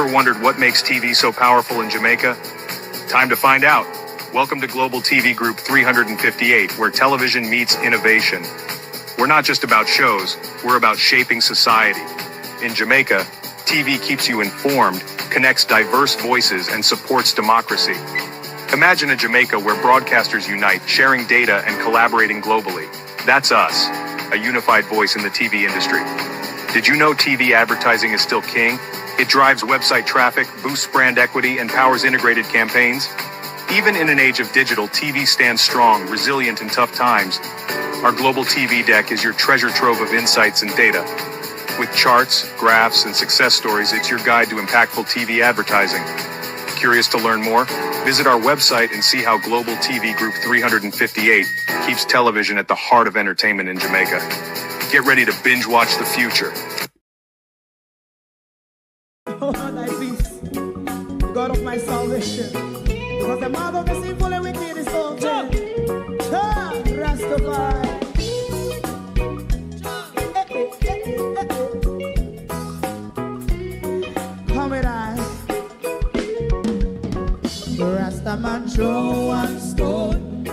Ever wondered what makes TV so powerful in Jamaica? Time to find out. Welcome to Global TV Group 358, where television meets innovation. We're not just about shows, we're about shaping society. In Jamaica, TV keeps you informed, connects diverse voices, and supports democracy. Imagine a Jamaica where broadcasters unite, sharing data and collaborating globally. That's us, a unified voice in the TV industry. Did you know TV advertising is still king? It drives website traffic, boosts brand equity, and powers integrated campaigns. Even in an age of digital, TV stands strong, resilient in tough times. Our Global TV Deck is your treasure trove of insights and data. With charts, graphs, and success stories, it's your guide to impactful TV advertising. Curious to learn more? Visit our website and see how Global TV Group 358 keeps television at the heart of entertainment in Jamaica. Get ready to binge watch the future. Oh, thy peace, God of my salvation, because the mouth of the sinful and wicked is open. Rastafari. Come with I. Rastaman throw one stone,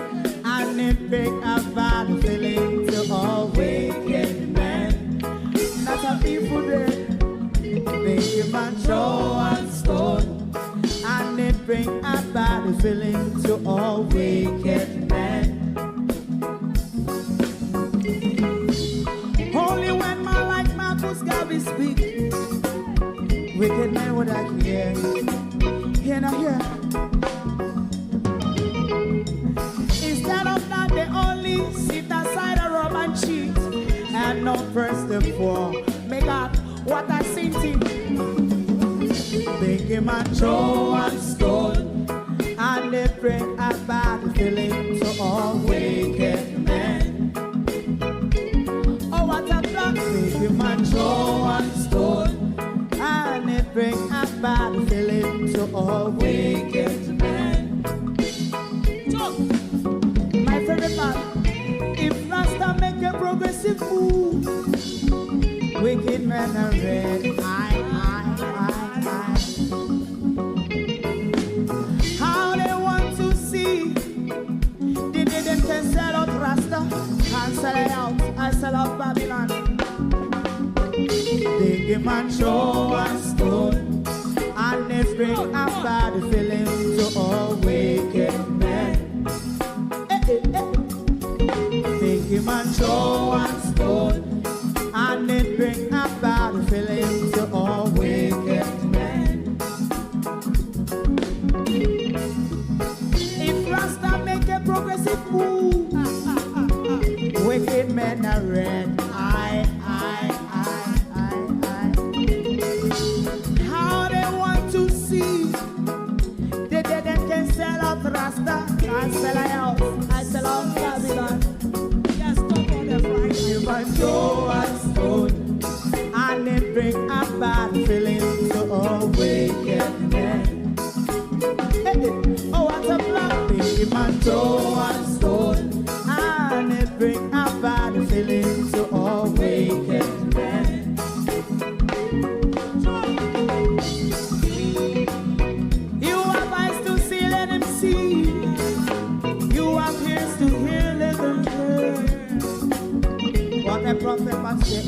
and it bring a bad feeling to all wicked men. Not a people there. Make a man throw one stone, and it bring a bad feeling to all wicked men. Only when man like Marcus Garvey speak, wicked men would I hear. Hear now hear. Instead of that, they only sit aside a rub and cheat, and not first of all, make up what I seen to. Make him a throw one stone, and they bring a bad feeling to all wicked men. Oh, what a plan! Make him a throw one stone, and they bring a bad feeling to all wicked men. My favorite part: if Rasta make a progressive move, wicked men are red. How they want to see the day them can sell out Rasta and sell it out. I sell out Babylon. They give man show and stone, and they bring a bad feeling to all wicked men. They give man show and stone, and it bring a bad feeling to all wicked men. If Rasta make a progressive move, wicked men are red. How they want to see the dead can sell out Rasta and sell out. I sell out Babylon. Yes, talk on the right. You might throw a stone, and it bring a bad feeling to all wicked men. Oh, what a black baby man throw a stone, and it bring a bad feeling to all wicked men. You have eyes to see, let him see. You have ears to hear, let them hear. What a prophet must say.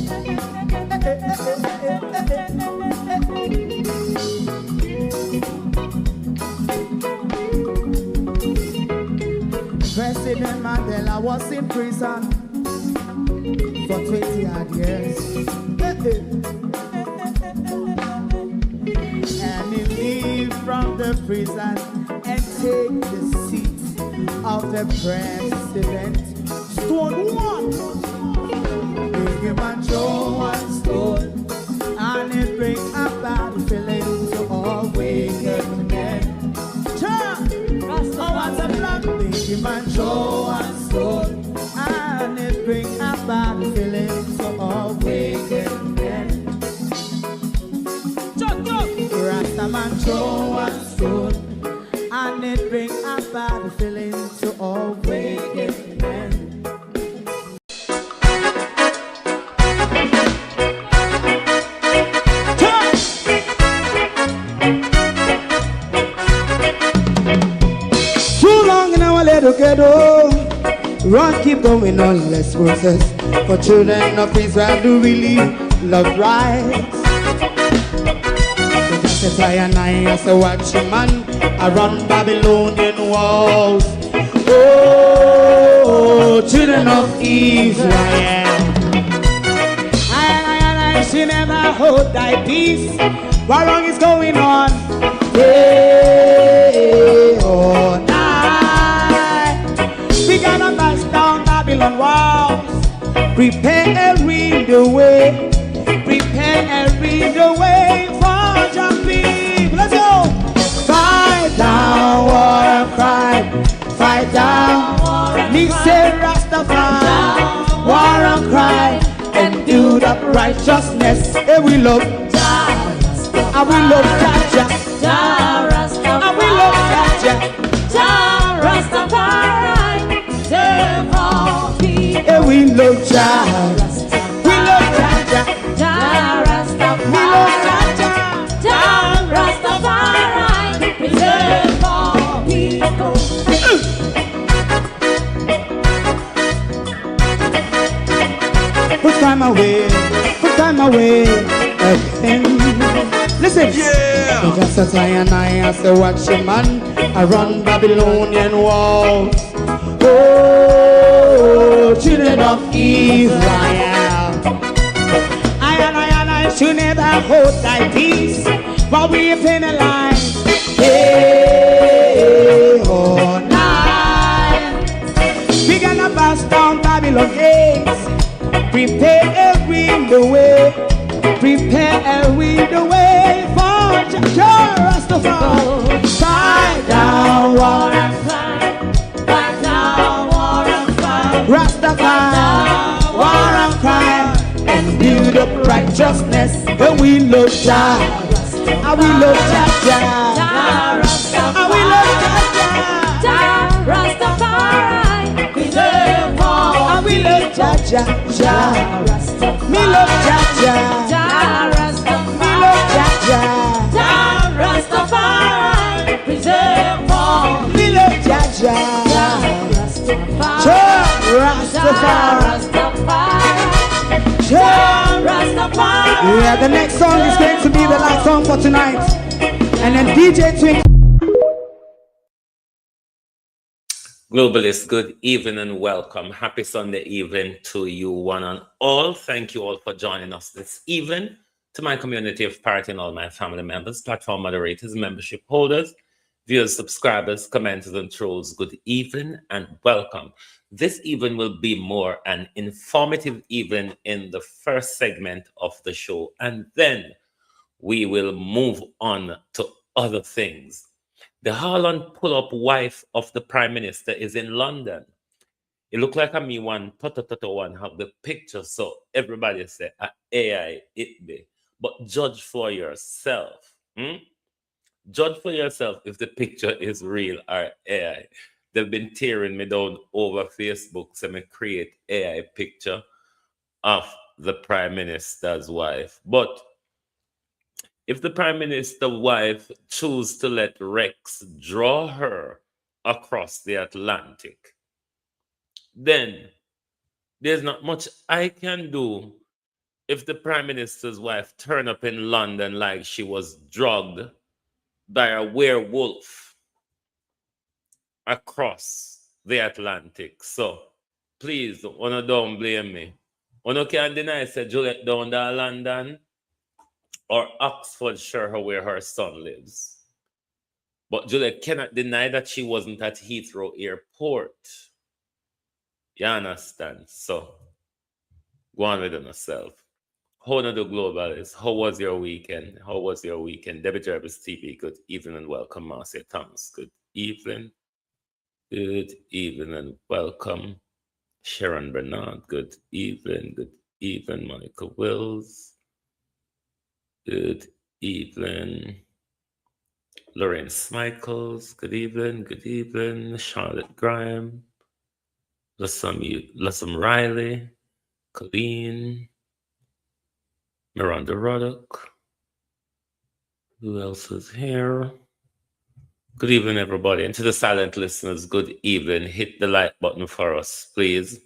President Mandela was in prison for 20 odd years. And he leave from the prison and take the seat of the president. Stone one. Big him and throw one stone, and it bring a bad feeling to all wicked men. Oh, what's a black big him and throw one stone, and it bring a bad feeling to all wicked men. Rastaman throw one stone, and it bring a bad feeling to all wicked men. Run, keep going on, let's process. For children of Israel do really love rights. So just as I and I as a watchman, I run Babylonian walls. Oh, children of Israel. I should never hold thy peace. What wrong is going on? Hey, oh, night. We gotta bust down Babylon walls. Prepare the way. Prepare the way for your people. Let's go. Fight down war and crime. Fight down. Me say Rastafari. War and crime. And build up righteousness. And we love Jah. And we love Jah. And we love Jah. Jah Rastafari, save all people. And we love Jah. We love Jah. Jah We love Jah. Jah Rastafari, save all people. Put time away again. Listen, Yeah. just as I and I as a watchman, I run Babylonian walls. Oh, children of Israel. I and I should never hold thy peace while we penalize. Hey, oh, night. We gonna bust down Babylon gates. Prepare the way. Prepare the way for Jah Rastafari. Fight down war and crime. Fight down war and crime. Rastafari, war and crime, and build up righteousness. And we love Jah, and we love Jah. And we love Jah. Jah Rastafari, preserve all. And we love Jah. Me love Jah. Jah Me Rastafari, love Jah. Jah Rastafari, preserve all. Me love Jah. Jah Rastafari, Jah Rastafari. Jah. Rastafari. Yeah, the next song is going to be the last song for tonight. And then DJ Twink. Globalists, good evening and welcome. Happy Sunday evening to you one and all. Thank you all for joining us this evening. To my community of party and all my family members, platform moderators, membership holders, viewers, subscribers, commenters, and trolls, good evening and welcome. This evening will be more an informative evening in the first segment of the show, and then we will move on to other things. The Harlan pull-up wife of the Prime Minister is in London. It look like a me one, one have the picture, so everybody say, AI, it be. But judge for yourself. Judge for yourself if the picture is real or AI. They've been tearing me down over Facebook, so me create AI picture of the Prime Minister's wife. But if the Prime Minister's wife choose to let Rex draw her across the Atlantic, then there's not much I can do if the Prime Minister's wife turn up in London like she was drugged by a werewolf across the Atlantic. So please, don't blame me. One can deny say Juliet down to London or Oxfordshire where her son lives. But Juliet cannot deny that she wasn't at Heathrow Airport. You understand? So go on with yourself. How are the globalists? How was your weekend? How was your weekend? Debbie Jervis TV, good evening and welcome. Marcia Thomas, good evening. Good evening and welcome. Sharon Bernard, good evening. Good evening, Monica Wills. Good evening. Lorraine Smichaels, good evening. Good evening. Charlotte Graham. Lassam Riley. Colleen. Miranda Ruddock. Who else is here? Good evening, everybody. And to the silent listeners, good evening. Hit the like button for us, please.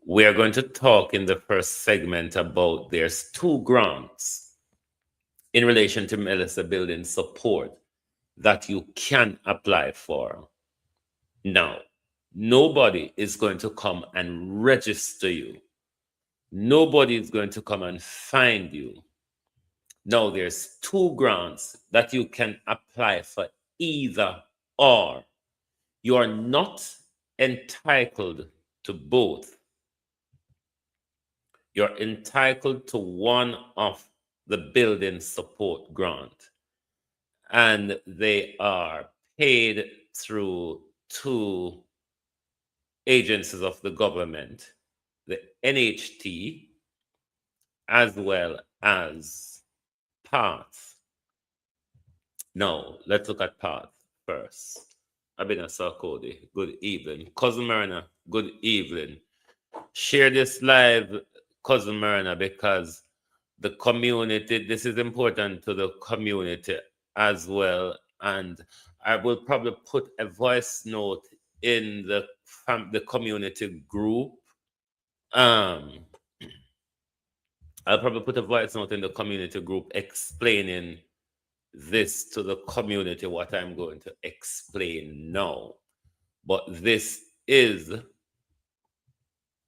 We are going to talk in the first segment about there's 2 grants in relation to Melissa Building Support that you can apply for. Now, nobody is going to come and register you. Nobody is going to come and find you. No, there's 2 grants that you can apply for either or. You are not entitled to both. You're entitled to one of the building support grant, and they are paid through 2 agencies of the government, the NHT as well as PATH. Now, let's look at PATH first. Abina Sarkodi, good evening. Cousin Myrna, good evening. Share this live, Cousin Myrna, because the community, this is important to the community as well. And I will probably put a voice note in the community group. I'll probably put a voice note in the community group explaining this to the community, what I'm going to explain now. But this is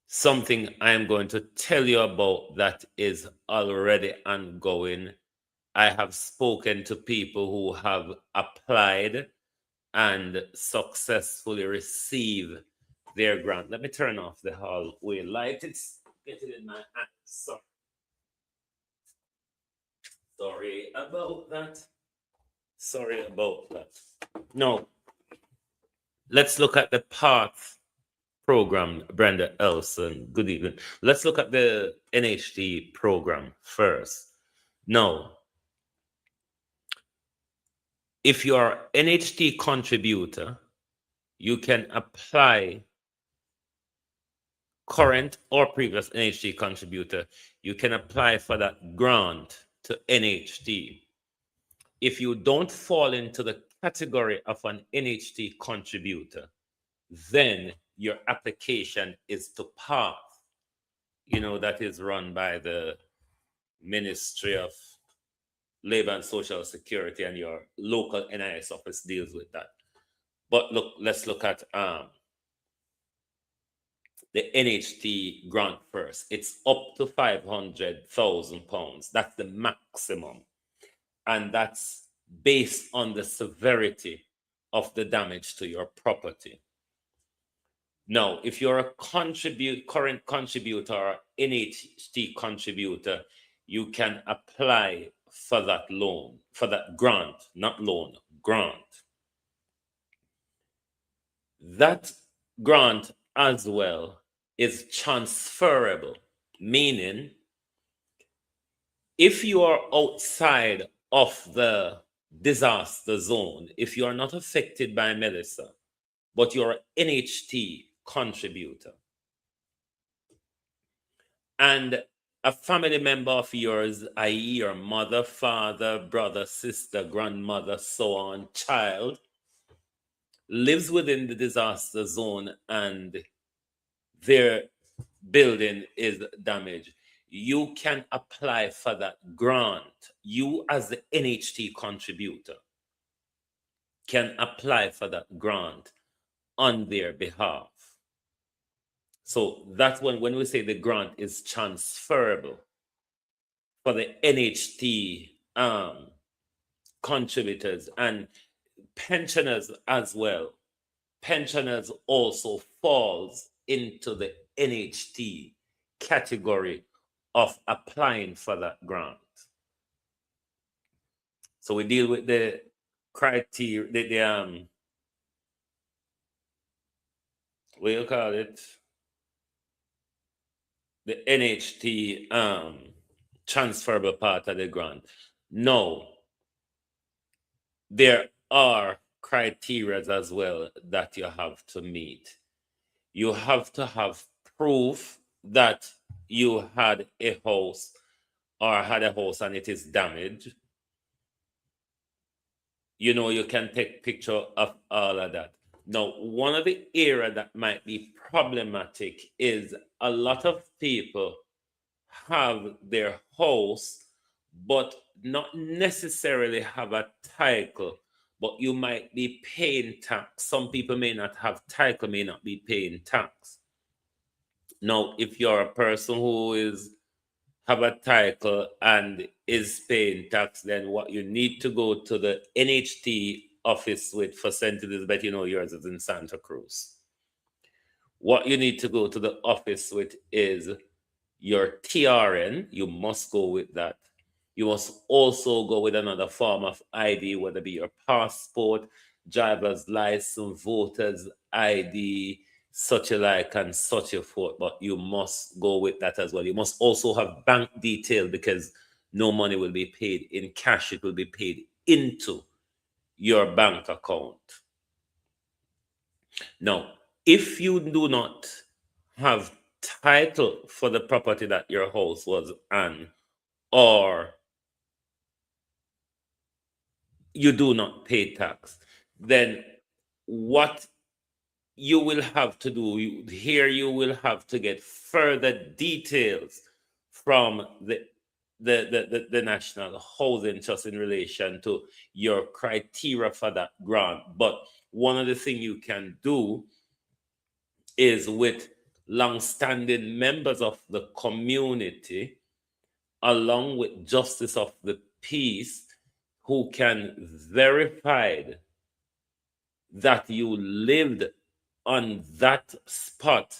something I'm going to tell you about that is already ongoing. I have spoken to people who have applied and successfully received their grant. Let me turn off the hallway light. It's getting in my eyes. Sorry about that. Sorry about that. Now, let's look at the PATH program, Brenda Elson. Good evening. Let's look at the NHT program first. Now, if you are an NHT contributor, you can apply, current or previous NHT contributor, you can apply for that grant to NHT. If you don't fall into the category of an NHT contributor, then your application is to PATH. You know, that is run by the Ministry of Labor and Social Security, and your local NIS office deals with that. But look, let's look at the NHT grant first. It's up to £500,000. That's the maximum. And that's based on the severity of the damage to your property. Now, if you're a current contributor or NHT contributor, you can apply for that loan, for that grant, not loan, grant. That grant as well is transferable, meaning if you are outside of the disaster zone, if you are not affected by Melissa, but you're an NHT contributor, and a family member of yours, i.e. your mother, father, brother, sister, grandmother, so on, child, lives within the disaster zone and their building is damaged, you can apply for that grant. You as the NHT contributor can apply for that grant on their behalf. So that's when we say the grant is transferable for the NHT contributors and pensioners as well. Pensioners also falls into the NHT category of applying for that grant. So we deal with the criteria, what do you call it? The NHT transferable part of the grant. No, there are criteria as well that you have to meet. You have to have proof that you had a house or had a house and it is damaged. you can take picture of all of that. Now, one of the area that might be problematic is a lot of people have their house, but not necessarily have a title, but you might be paying tax. Some people may not have title, may not be paying tax. Now, if you're a person who is have a title and is paying tax, then what you need to go to the NHT office with for St. Elizabeth, yours is in Santa Cruz. What you need to go to the office with is your TRN. You must go with that. You must also go with another form of ID, whether it be your passport, driver's license, voter's ID, such a like, and such a forth. But you must go with that as well. You must also have bank detail, because no money will be paid in cash. It will be paid into your bank account. Now, if you do not have title for the property that your house was on, or you do not pay tax, then what you will have to do here, you will have to get further details from the National Housing Trust in relation to your criteria for that grant. But one of the things you can do is with long-standing members of the community, along with justice of the peace, who can verify that you lived on that spot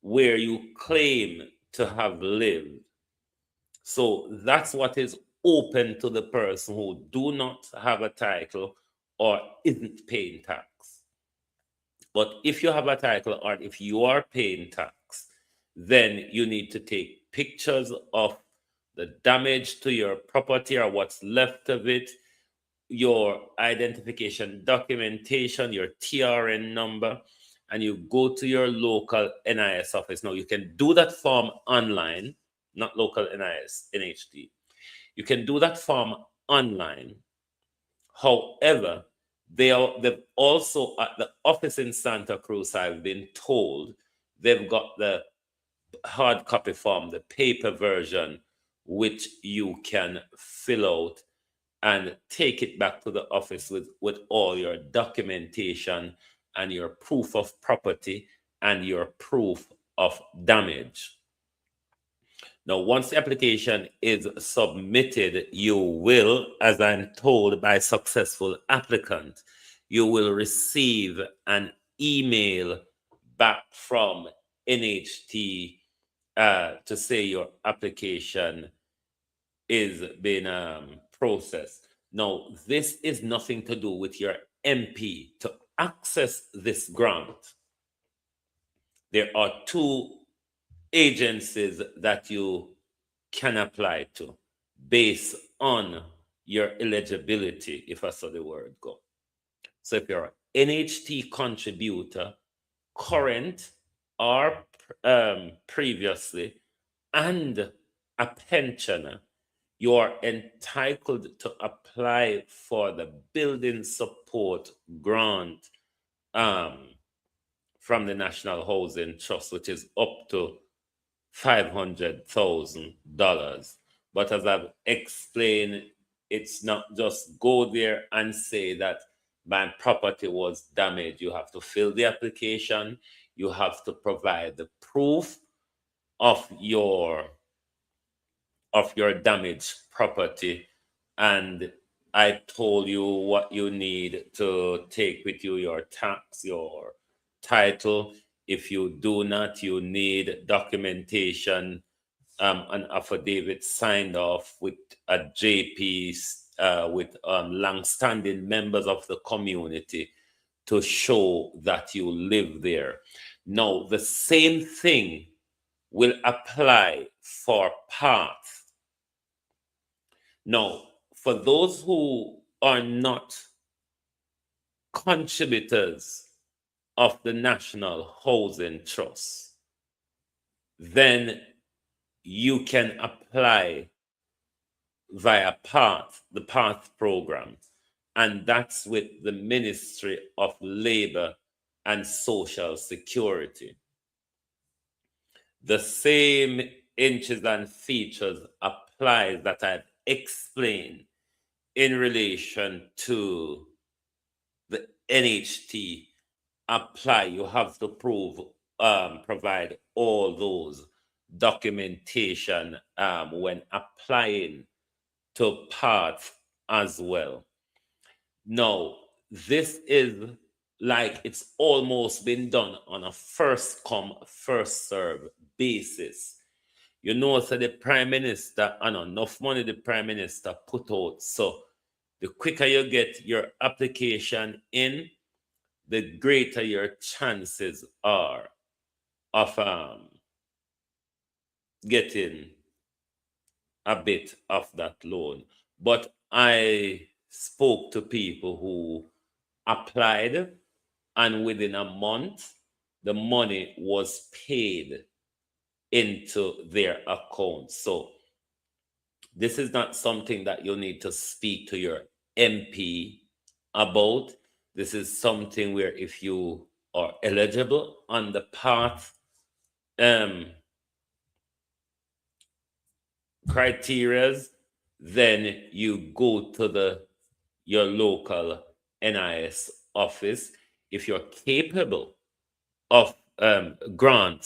where you claim to have lived. So that's what is open to the person who do not have a title or isn't paying tax. But if you have a title, or if you are paying tax, then you need to take pictures of the damage to your property or what's left of it, your identification documentation, your TRN number, and you go to your local NIS office. Now, you can do that form online, not local NIS, NHT. You can do that form online. However, they've also, at the office in Santa Cruz, I've been told, they've got the hard copy form, the paper version, which you can fill out and take it back to the office with all your documentation and your proof of property and your proof of damage. Now, once the application is submitted, you will, as I'm told by successful applicant, you will receive an email back from NHT to say your application is being processed. Now, this is nothing to do with your MP. To access this grant, there are two agencies that you can apply to based on your eligibility, if I saw the word go. So if you're an NHT contributor, current or previously, and a pensioner, you are entitled to apply for the building support grant from the National Housing Trust, which is up to $500,000. But as I've explained, it's not just go there and say that my property was damaged. You have to fill the application. You have to provide the proof of your damaged property. And I told you what you need to take with you: your tax, your title. If you do not, you need documentation, an affidavit signed off with a JP, with long-standing members of the community to show that you live there. Now, the same thing will apply for PATH. Now, for those who are not contributors of the National Housing Trust, then you can apply via PATH, the PATH program. and that's with the Ministry of Labor and Social Security. The same inches and features applies that I've explained in relation to the NHT apply. You have to provide all those documentation when applying to parts as well. Now, this is like it's almost been done on a first come, first serve basis. You know, so the Prime Minister, and enough money the Prime Minister put out. So the quicker you get your application in, the greater your chances are of getting a bit of that loan. But I spoke to people who applied, and within a month, the money was paid into their account. So this is not something that you need to speak to your MP about. This is something where if you are eligible on the path criterias, then you go to your local NIS office. If you're capable of grant,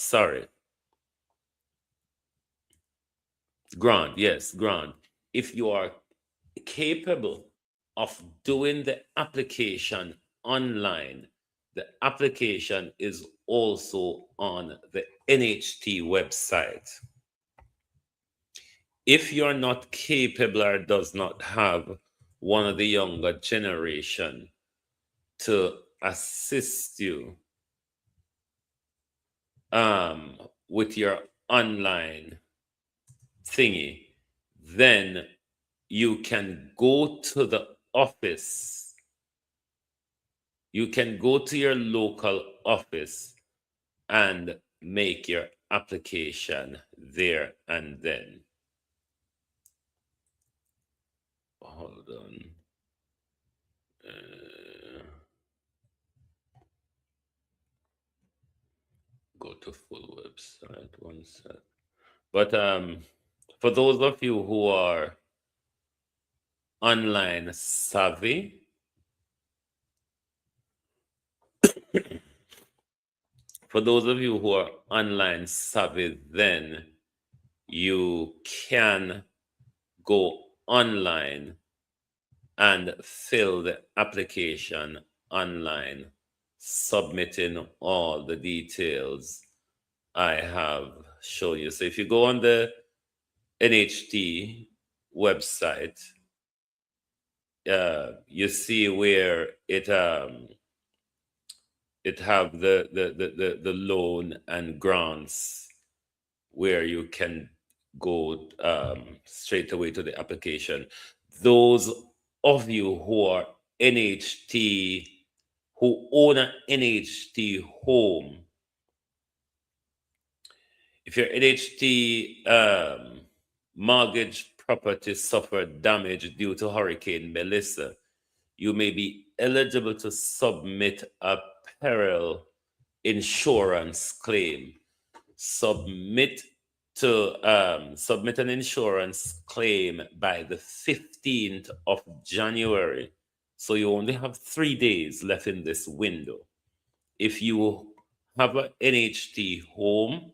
yes, grant. If you are capable of doing the application online, the application is also on the NHT website. If you're not capable or does not have one of the younger generation to assist you with your online thingy, then you can go to the office. You can go to your local office and make your application there and then. Hold on. Go to full website, one sec. But for those of you who are online savvy, then you can go online and fill the application online, submitting all the details I have shown you. So if you go on the NHT website, you see where it have the loan and grants, where you can go straight away to the application. Those of you who are NHT, who own an NHT home, if your NHT mortgage property suffered damage due to Hurricane Melissa, you may be eligible to submit a peril insurance claim. Submit an insurance claim by the 15th of January. So you only have 3 days left in this window. If you have an NHT home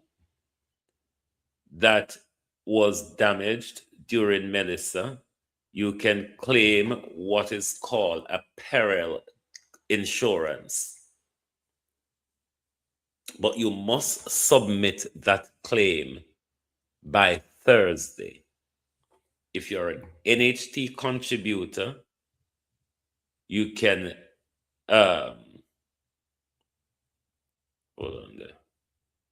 that was damaged during Melissa, you can claim what is called a peril insurance. But you must submit that claim by Thursday. If you're an NHT contributor, you can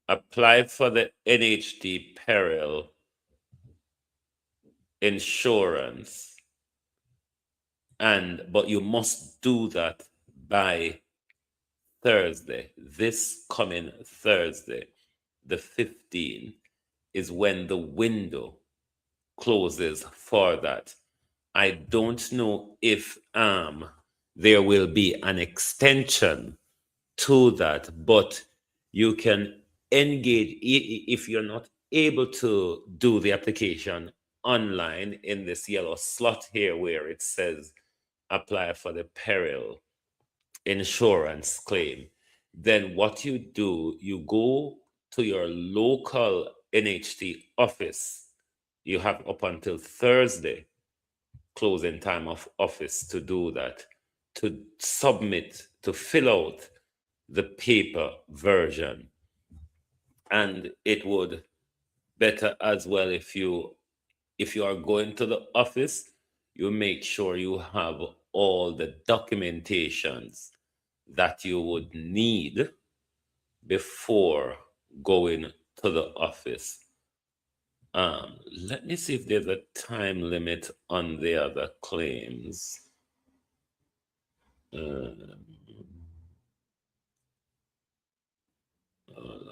apply for the NHT peril insurance, but you must do that by Thursday. This coming Thursday, the 15th, is when the window closes for that. I don't know if there will be an extension to that, but you can engage if you're not able to do the application online in this yellow slot here where it says apply for the peril insurance claim. Then what you do, you go to your local NHT office. You have up until Thursday, closing time of office, to do that, to submit, to fill out the paper version. And it would better as well if you are going to the office, you make sure you have all the documentations that you would need before going to the office. Let me see if there's a time limit on the other claims. Hold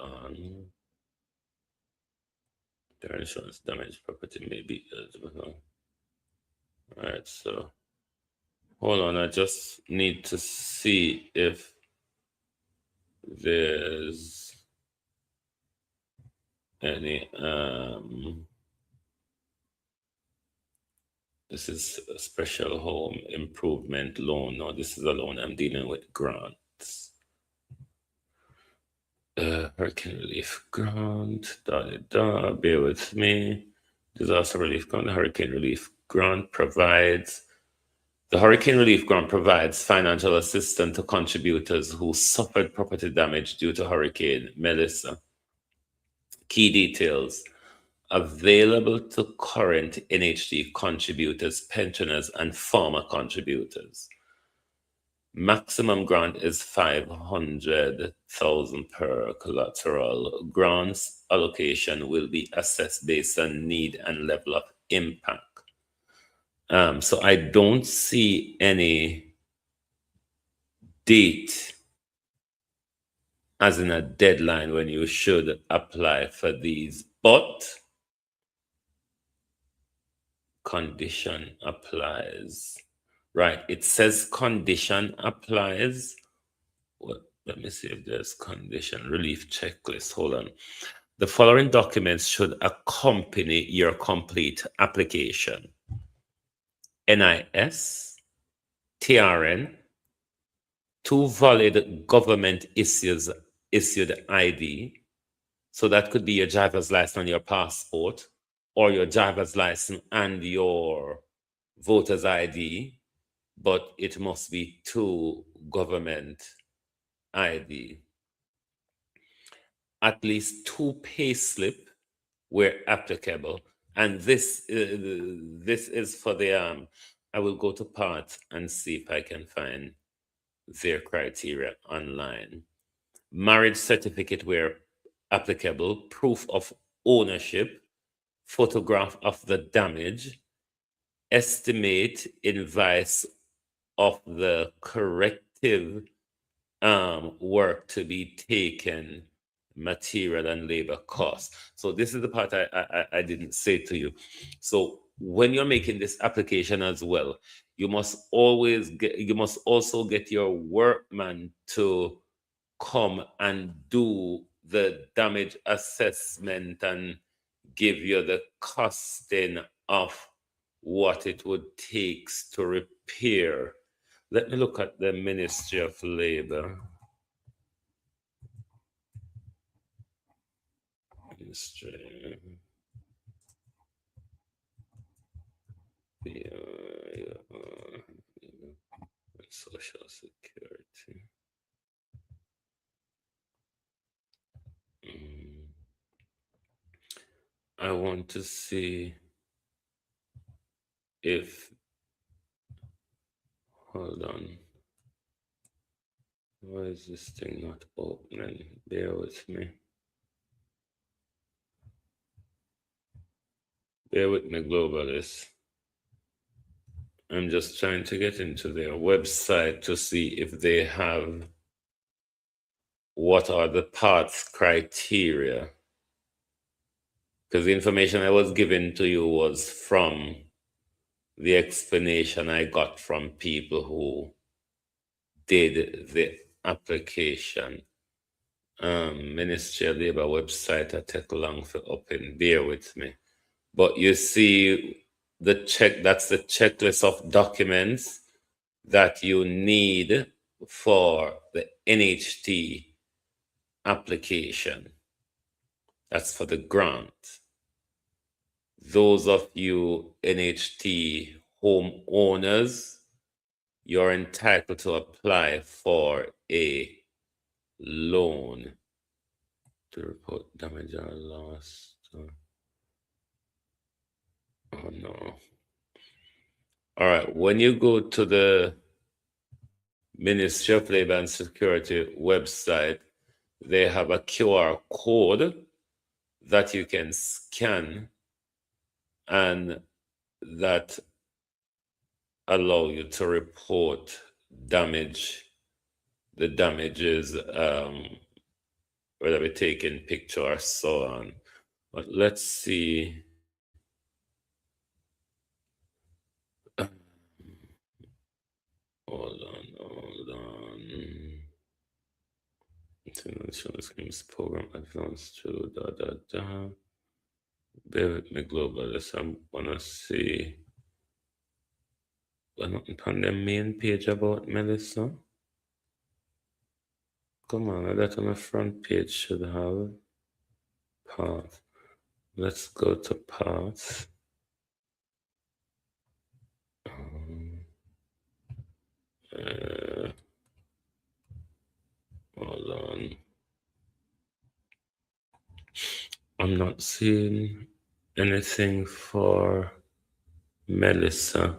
on. Their insurance damage property may be eligible. All right, so hold on. I just need to see if there's any this is a special home improvement loan. No, this is a loan I'm dealing with grants. Hurricane relief grant, bear with me. Disaster relief grant, the hurricane relief grant provides financial assistance to contributors who suffered property damage due to Hurricane Melissa. Key details: available to current NHT contributors, pensioners, and former contributors. Maximum grant is 500,000 per collateral. Grants allocation will be assessed based on need and level of impact. So I don't see any date as in a deadline when you should apply for these, but condition applies. Right, it says condition applies. Well, let me see if there's condition relief checklist. Hold on. The following documents should accompany your complete application: NIS, TRN, 2 valid government issued ID. So that could be your driver's license and your passport, or your driver's license and your voter's ID. But it must be 2 government ID. At least 2 payslip where applicable. And this is for the I will go to parts and see if I can find their criteria online. Marriage certificate where applicable, proof of ownership, photograph of the damage, estimate invoice of the corrective work to be taken, material and labor costs. So this is the part I didn't say to you. So when you're making this application as well, you must also get your workman to come and do the damage assessment and give you the costing of what it would take to repair. Let me look at the Ministry of Labor. Ministry. Social Security. I want to see if, hold on, why is this thing not opening? Bear with me. Bear with me, Globalist. I'm just trying to get into their website to see if they have what are the parts criteria. Because the information I was given to you was from the explanation I got from people who did the application. Ministry of Labour website, I take long for open, bear with me. But you see that's the checklist of documents that you need for the NHT application. That's for the grant. Those of you NHT homeowners, you're entitled to apply for a loan to report damage or loss. Oh no. All right, when you go to the Ministry of Labor and Security website, they have a QR code that you can scan and that allow you to report damage. The damages, whether we taking picture or so on. But let's see. Hold on. International Schemes Program advanced to Bear with me, Globalist. I wanna see. Well, nothing on the main page about Melissa. Come on, that on the front page should have path. Let's go to path. Hold on. I'm not seeing anything for Melissa.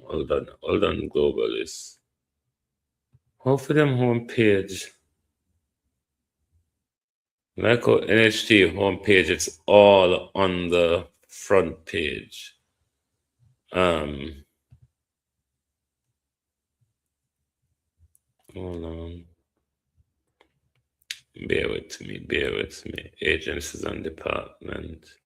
Hold on, Globalist. Hopefully them homepage. Like our NHT homepage, it's all on the front page. Hold on. Bear with me. Agencies and department.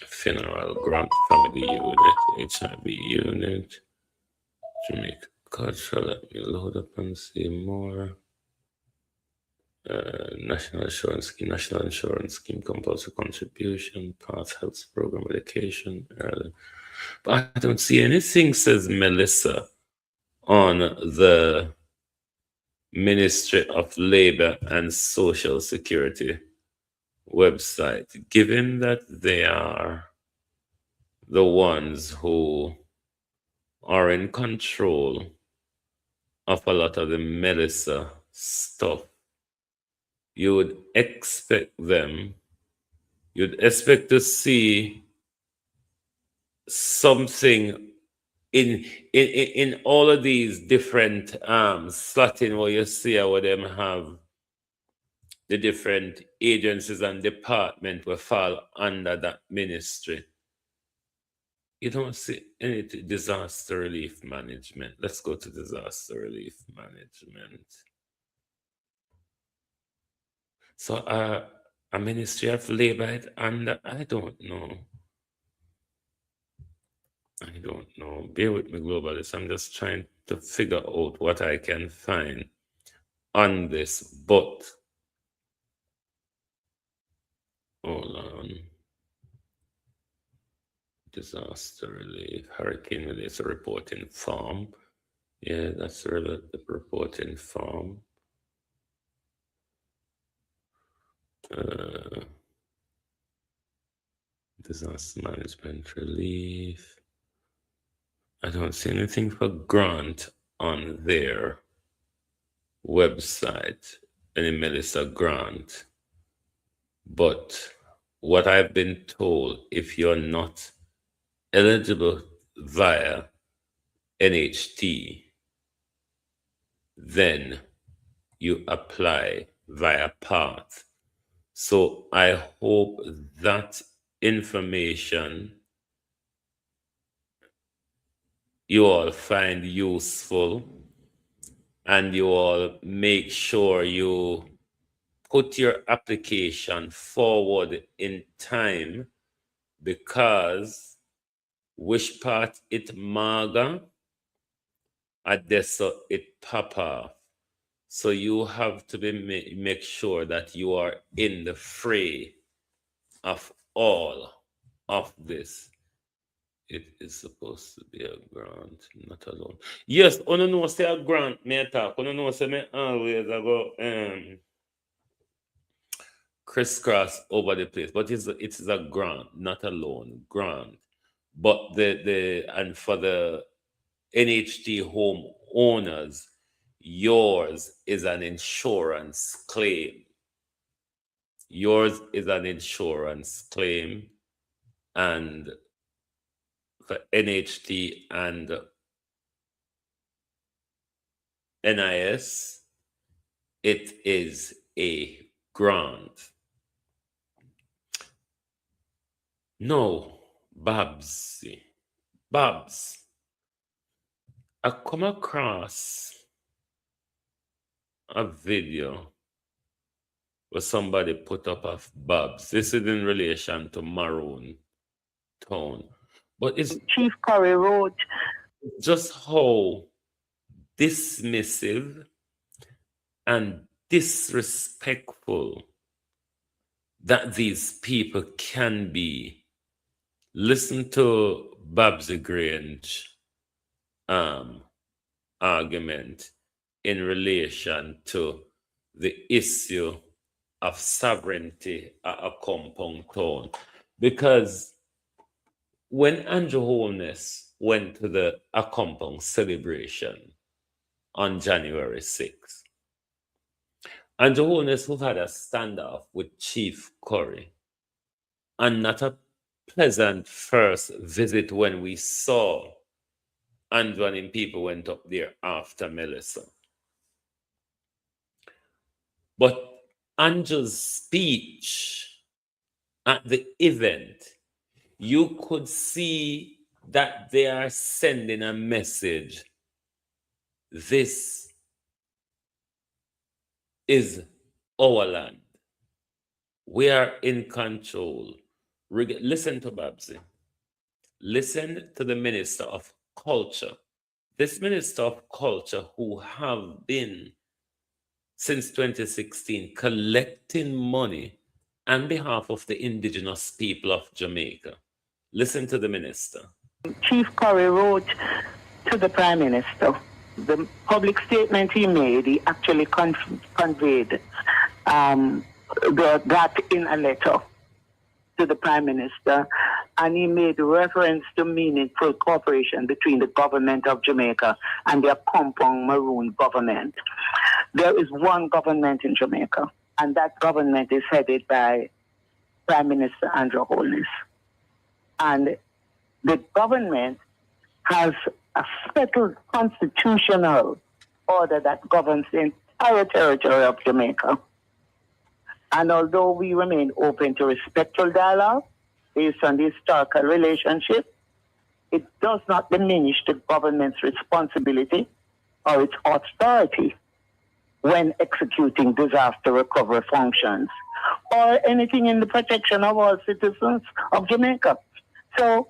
Funeral grant family unit, HIV unit, Jamaica culture. Let me load up and see more. National Insurance Scheme, compulsory contribution, Path Health Program, education, early. But I don't see anything, says Melissa, on the Ministry of Labor and Social Security website, given that they are the ones who are in control of a lot of the Melissa stuff. You would expect to see something in all of these different slotting where you see how them have the different agencies and departments will fall under that ministry. You don't see any disaster relief management. Let's go to disaster relief management. So a Ministry of Labor, and I don't know. Bear with me, Globalist. I'm just trying to figure out what I can find on this, but hold on. Disaster relief, hurricane related reporting form. Yeah, that's the reporting form. Disaster management relief. I don't see anything for grant on their website, any Melissa grant. But what I've been told, if you're not eligible via NHT, then you apply via PATH. So I hope that information you all find useful and you all make sure you put your application forward in time, because which part it maga, adesso it papa. So you have to make sure that you are in the fray of all of this. It is supposed to be a grant, not a loan. Yes, I don't know say a grant, me talk. I don't know say me always I go crisscross over the place, but it's a grant, not a loan. Grant. But and for the NHT home owners, yours is an insurance claim. Yours is an insurance claim, and for NHT and NIS, it is a grant. No, Babs, I come across a video where somebody put up of Babs. This is in relation to Maroon Town. But it's Chief Curry wrote just how dismissive and disrespectful that these people can be. Listen to Babsy Grange argument in relation to the issue of sovereignty at a compound town. Because when Andrew Holness went to the Accompong celebration on January 6th, Andrew Holness, who had a standoff with Chief Curry, and not a pleasant first visit when we saw Andrew and him people went up there after Melissa. But Andrew's speech at the event, you could see that they are sending a message. This is our land. We are in control. Listen to Babsy. Listen to the Minister of Culture. This Minister of Culture, who have been since 2016 collecting money on behalf of the indigenous people of Jamaica. Listen to the minister. Chief Curry wrote to the Prime Minister. The public statement he made, he actually conveyed that in a letter to the Prime Minister, and he made reference to meaningful cooperation between the government of Jamaica and the Accompong Maroon government. There is one government in Jamaica, and that government is headed by Prime Minister Andrew Holness. And the government has a settled constitutional order that governs the entire territory of Jamaica. And although we remain open to respectful dialogue based on the historical relationship, it does not diminish the government's responsibility or its authority when executing disaster recovery functions or anything in the protection of all citizens of Jamaica. So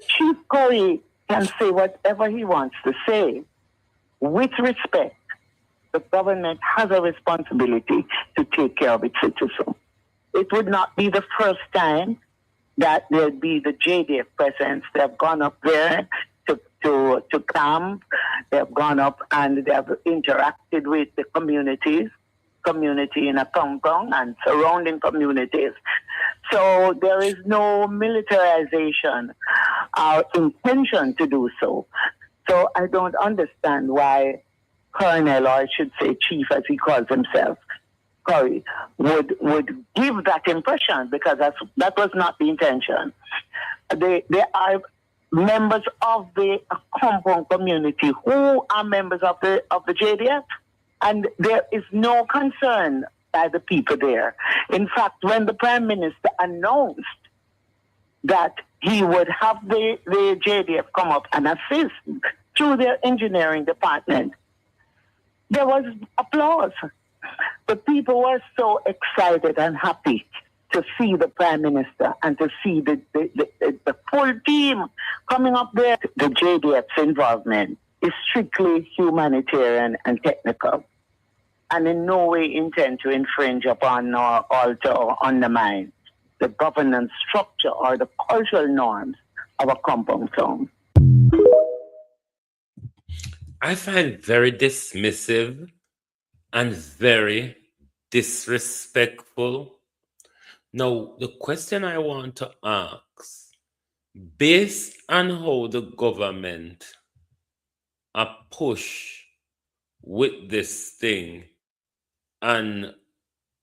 Chief Curry can say whatever he wants to say. With respect, the government has a responsibility to take care of its citizens. It would not be the first time that there'd be the JDF presence. They have gone up there to camp. They have gone up and they have interacted with the community in Accompong and surrounding communities. So there is no militarization or intention to do so. So I don't understand why Colonel, or I should say Chief as he calls himself, Curry, would give that impression, because that was not the intention. They are members of the Accompong community who are members of the JDF, and there is no concern by the people there. In fact, when the Prime Minister announced that he would have the JDF come up and assist through their engineering department. There was applause. The people were so excited and happy to see the Prime Minister and to see the full team coming up there. The JDF's involvement is strictly humanitarian and technical, and in no way intend to infringe upon or alter or undermine the governance structure or the cultural norms of a compound town. I find very dismissive and very disrespectful. Now, the question I want to ask, based on how the government are push with this thing and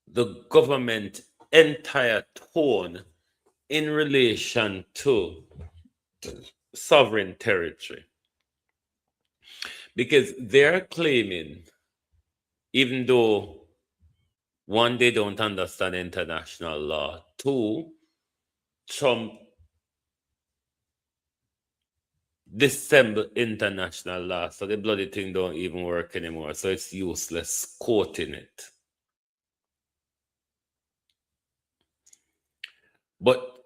the government entire tone in relation to sovereign territory, because they're claiming, even though one, they don't understand international law, two, Trump dissemble international law, so the bloody thing don't even work anymore, so it's useless quoting it. But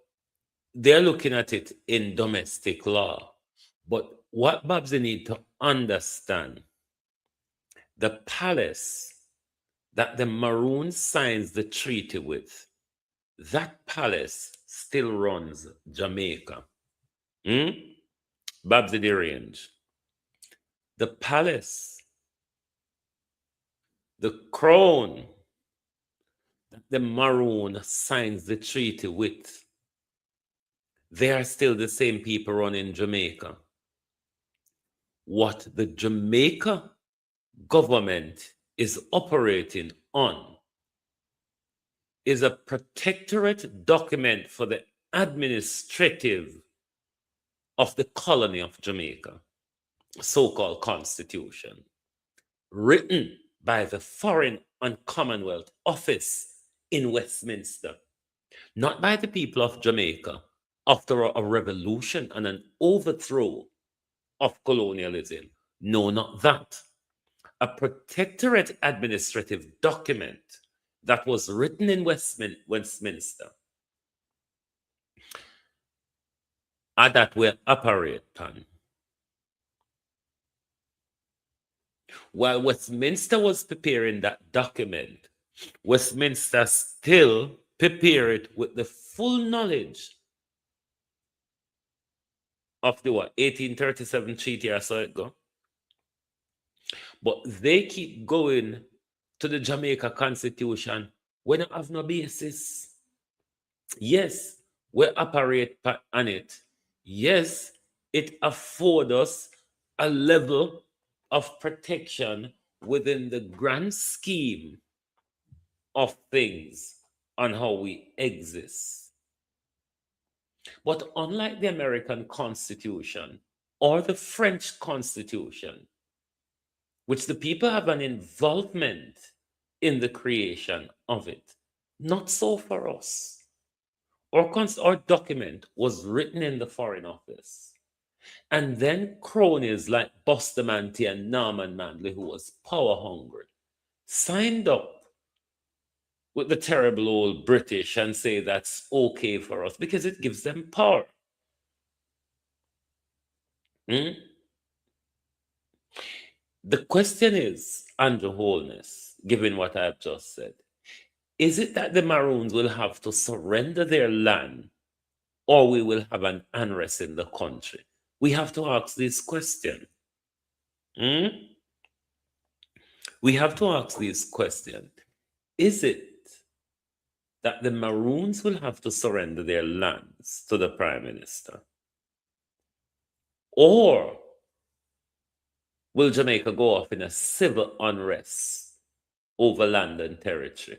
they're looking at it in domestic law. But what Babsy need to understand, the palace that the Maroons signs the treaty with, that palace still runs Jamaica. Babsy the Range. The palace, the crown that the Maroon signs the treaty with, they are still the same people running Jamaica. What the Jamaica government is operating on is a protectorate document for the administrative of the colony of Jamaica, so-called constitution, written by the Foreign and Commonwealth Office in Westminster, not by the people of Jamaica after a revolution and an overthrow of colonialism. No, not that. A protectorate administrative document that was written in Westminster, and that will operate on. While Westminster was preparing that document, Westminster still prepared it with the full knowledge of the 1837 treaty, I saw it go. But they keep going to the Jamaica Constitution when it have no basis. Yes, we operate on it. Yes, it affords us a level of protection within the grand scheme of things on how we exist. But unlike the American Constitution or the French Constitution, which the people have an involvement in the creation of it, not so for us. Our document was written in the Foreign Office. And then cronies like Bustamante and Norman Manley, who was power hungry, signed up with the terrible old British and say that's okay for us because it gives them power. The question is, Andrew Holness, given what I've just said, is it that the Maroons will have to surrender their land or we will have an unrest in the country? We have to ask this question. We have to ask this question. Is it that the Maroons will have to surrender their lands to the Prime Minister? Or will Jamaica go off in a civil unrest over land and territory?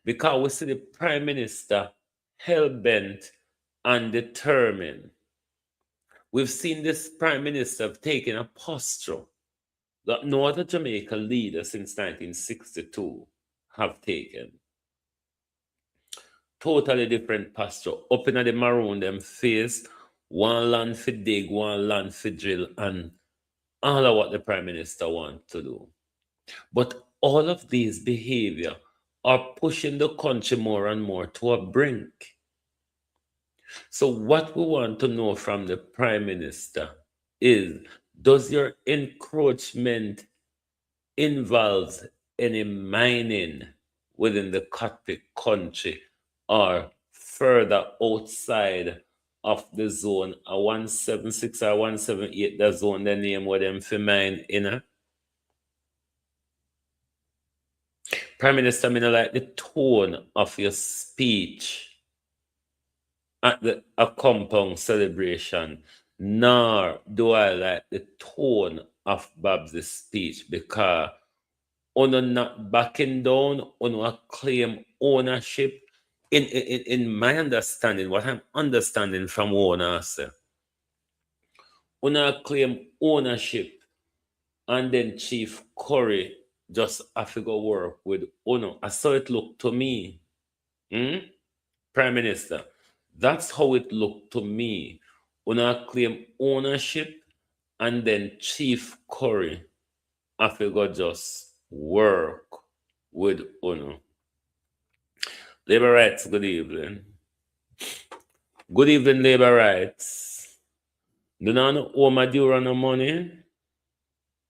Because we see the Prime Minister hell-bent and determined. We've seen this Prime Minister taking a posture that no other Jamaica leader since 1962 have taken. Totally different posture. Up in the Maroon them face, one land for dig, one land for drill, and all of what the Prime Minister wants to do. But all of these behavior are pushing the country more and more to a brink. So what we want to know from the Prime Minister is, does your encroachment involve any mining within the Catholic country or further outside of the zone, a 176 or 178, the zone, the name where them for mine in? Prime Minister, I mean, like the tone of your speech at a compound celebration, nor do I like the tone of Babs' speech, because on not backing down, on claim ownership. In my understanding, what I'm understanding from owners, on claim ownership, and then Chief Curry just have to go work with Uno. I saw it look to me. Prime Minister, that's how it looked to me. Una claim ownership, and then Chief Curry have to go just work with Uno. Labor Rights, good evening. Good evening, Labor Rights. Do not owe Madura no money?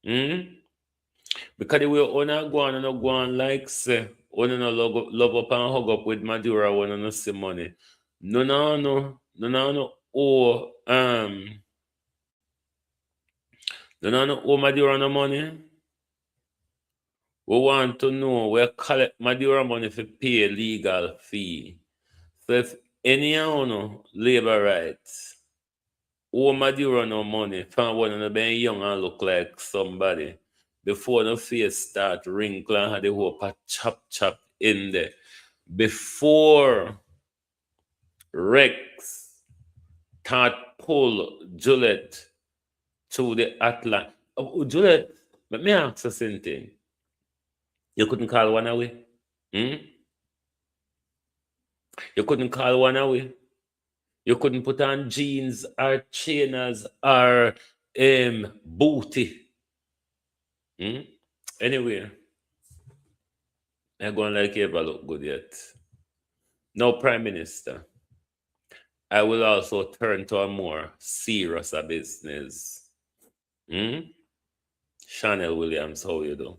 Because the way Una go on and go on like say, Una no love up and hug up with Madura when no see money. No owe owe Madura no money. We want to know where collect Madura money for pay legal fee. So if any labor rights owe Madura no money, from one of being young and look like somebody, before the face start wrinkle and have the whole chop in there. Before Rex start pull Juliet to the Atlantic. Oh, Juliet, let me ask you something. You couldn't call one away? You couldn't call one away? You couldn't put on jeans or trainers or booty? Anyway, I'm going like you ever look good yet. Now, Prime Minister, I will also turn to a more serious business. Chanel Williams, how you do?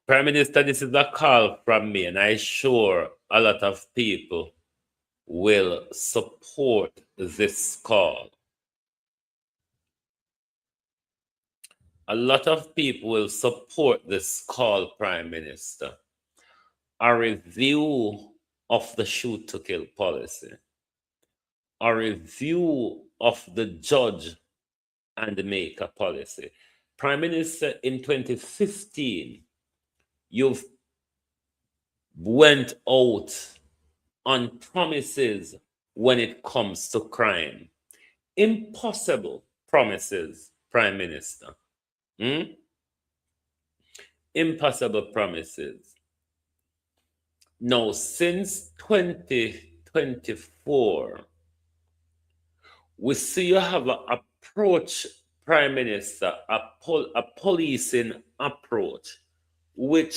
Prime Minister, this is a call from me, and I'm sure a lot of people will support this call. A lot of people will support this call, Prime Minister. A review of the shoot to kill policy. A review of the judge and maker policy. Prime Minister, in 2015, you've went out on promises when it comes to crime. Impossible promises, Prime Minister. Impossible promises. Now, since 2024, we see you have an approach, Prime Minister, a policing approach, which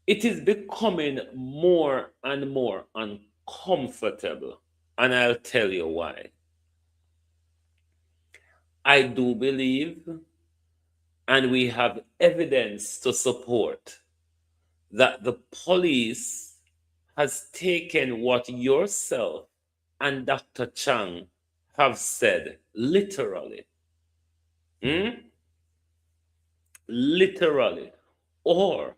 it is becoming more and more uncomfortable. And I'll tell you why. I do believe, and we have evidence to support, that the police has taken what yourself and Dr. Chang have said literally. Literally. Or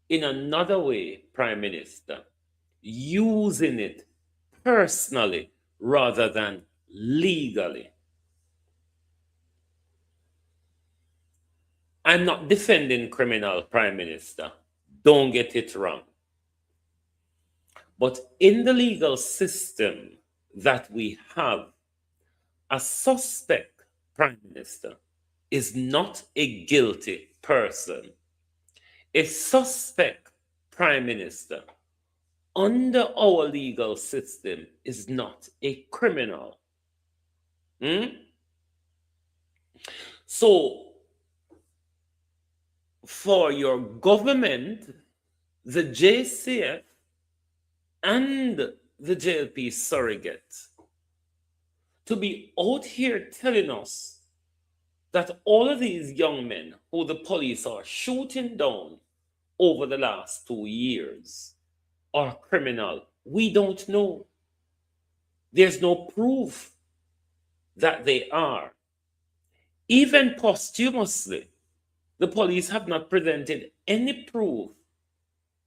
in another way, Prime Minister, using it personally rather than legally. I'm not defending criminal, Prime Minister. Don't get it wrong. But in the legal system that we have, a suspect, Prime Minister, is not a guilty person. A suspect, Prime Minister, under our legal system is not a criminal. So, for your government, the JCF and the JLP surrogate to be out here telling us that all of these young men who the police are shooting down over the last 2 years are criminal, we don't know. There's no proof that they are. Even posthumously, the police have not presented any proof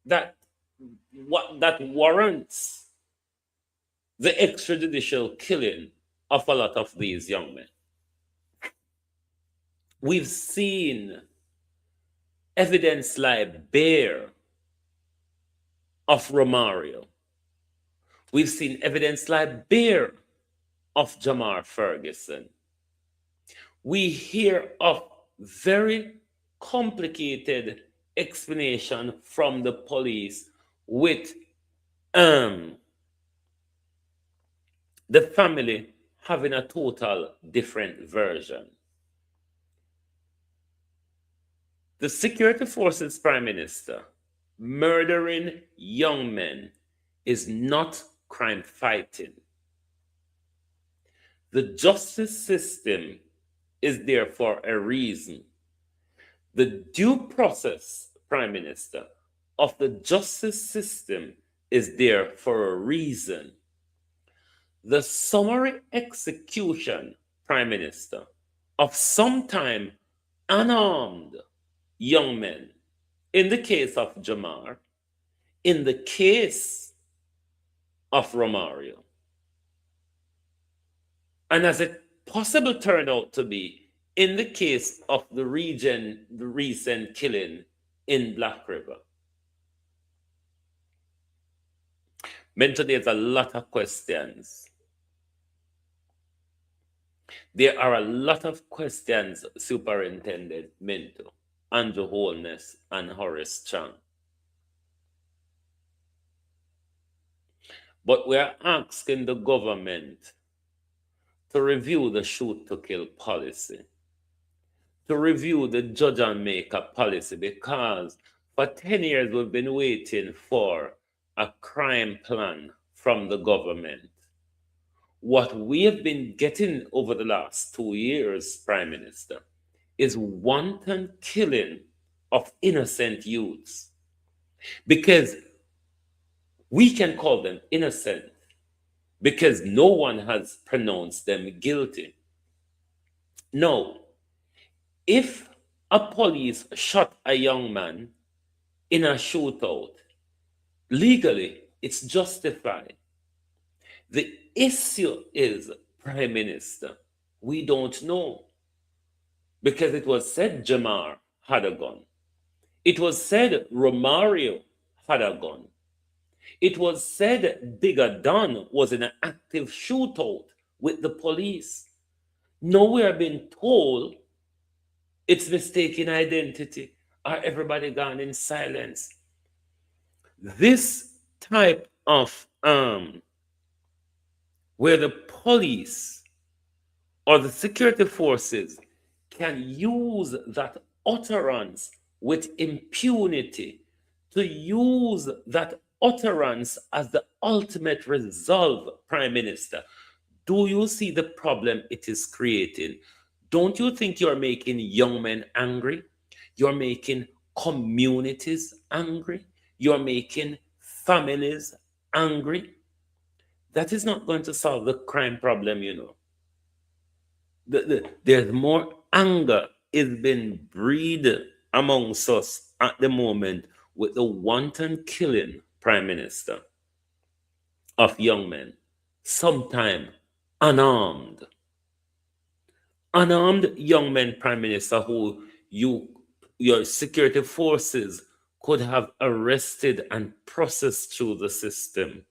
that warrants the extrajudicial killing of a lot of these young men. We've seen evidence lie bare of Romario. We've seen evidence lie bare of Jamar Ferguson. We hear of very complicated explanation from the police with the family having a total different version. The Security Forces Prime Minister murdering young men is not crime fighting. The justice system is there for a reason. The due process, Prime Minister, of the justice system is there for a reason. The summary execution, Prime Minister, of sometime unarmed young men, in the case of Jamar, in the case of Romario, and as it possibly turned out to be in the case of the recent killing in Black River. Mentor, there's a lot of questions. There are a lot of questions, Superintendent Minto, Andrew Holness, and Horace Chang. But we're asking the government to review the shoot to kill policy, to review the judge and maker policy, because for 10 years we've been waiting for a crime plan from the government. What we have been getting over the last 2 years, Prime Minister, is wanton killing of innocent youths. Because we can call them innocent because no one has pronounced them guilty. No, if a police shot a young man in a shootout, legally it's justified. The issue is, Prime Minister, we don't know. Because it was said Jamar had a gun. It was said Romario had a gun. It was said Bigger Don was in an active shootout with the police. Now we are being told it's mistaken identity or everybody gone in silence. This type of where the police or the security forces can use that utterance with impunity, to use that utterance as the ultimate resolve, Prime Minister. Do you see the problem it is creating? Don't you think you're making young men angry? You're making communities angry? You're making families angry? That is not going to solve the crime problem, you know. There's more anger is being breeded amongst us at the moment with the wanton killing, Prime Minister, of young men, sometime unarmed. Unarmed young men, Prime Minister, who your security forces could have arrested and processed through the system.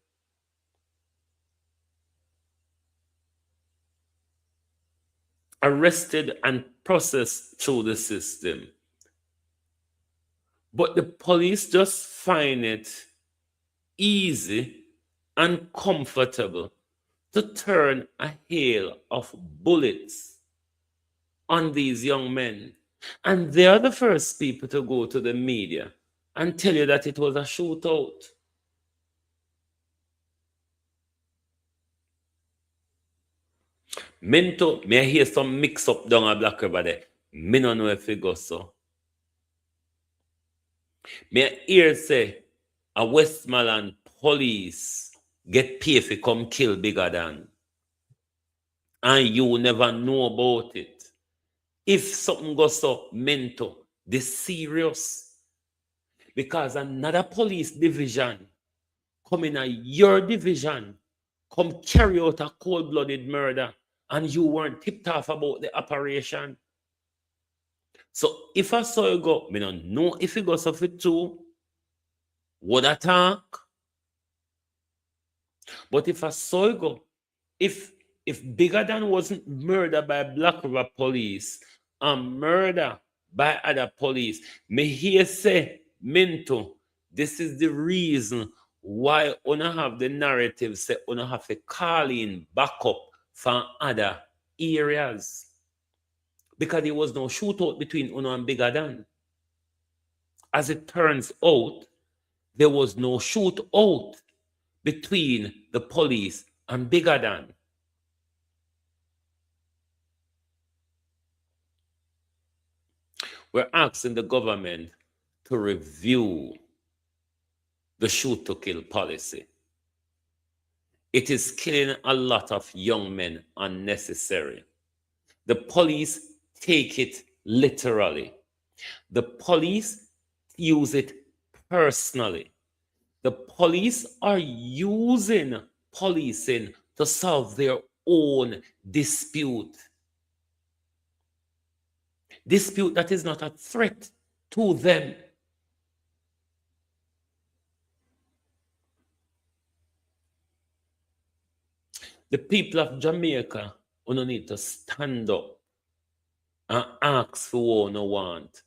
Arrested and processed through the system. But the police just find it easy and comfortable to turn a hail of bullets on these young men. And they are the first people to go to the media and tell you that it was a shootout. Minto, may I hear some mix up down a Black River there? Me no know if it goes so. May I hear say a Westmoreland police get paid to come kill Bigger Dan, and you never know about it. If something goes so mental, this serious, because another police division come in your division, come carry out a cold-blooded murder, and you weren't tipped off about the operation. So if I saw you go, I don't know if it goes off it too, would attack. But if I saw you go, if Bigger Dan wasn't murdered by Black River police and murder by other police, me here say, Minto, this is the reason why una have the narrative say una have to call in backup from other areas. Because there was no shootout between Uno and Bigger Dan. As it turns out, there was no shootout between the police and Bigger Dan. We're asking the government to review the shoot to kill policy. It is killing a lot of young men unnecessary. The police take it literally. The police use it personally. The police are using policing to solve their own dispute. Dispute that is not a threat to them. The people of Jamaica only need to stand up and ask for what you want.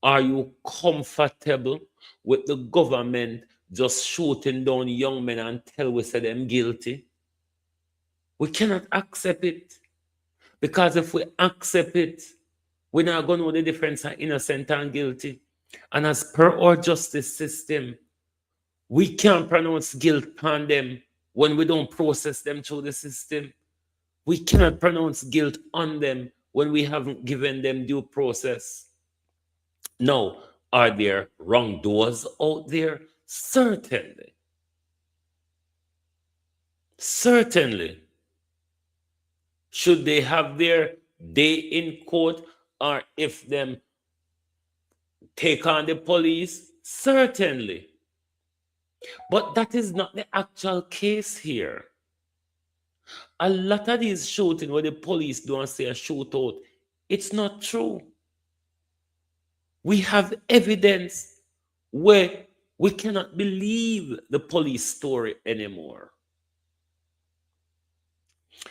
Are you comfortable with the government just shooting down young men until we say them guilty? We cannot accept it. Because if we accept it, we're not going to know the difference of innocent and guilty. And as per our justice system, we can't pronounce guilt on them when we don't process them through the system. We cannot pronounce guilt on them when we haven't given them due process. Now, are there wrongdoers out there? Certainly. Certainly. Should they have their day in court, or if them take on the police? Certainly. But that is not the actual case here. A lot of these shooting where the police don't say a shootout, it's not true. We have evidence where we cannot believe the police story anymore.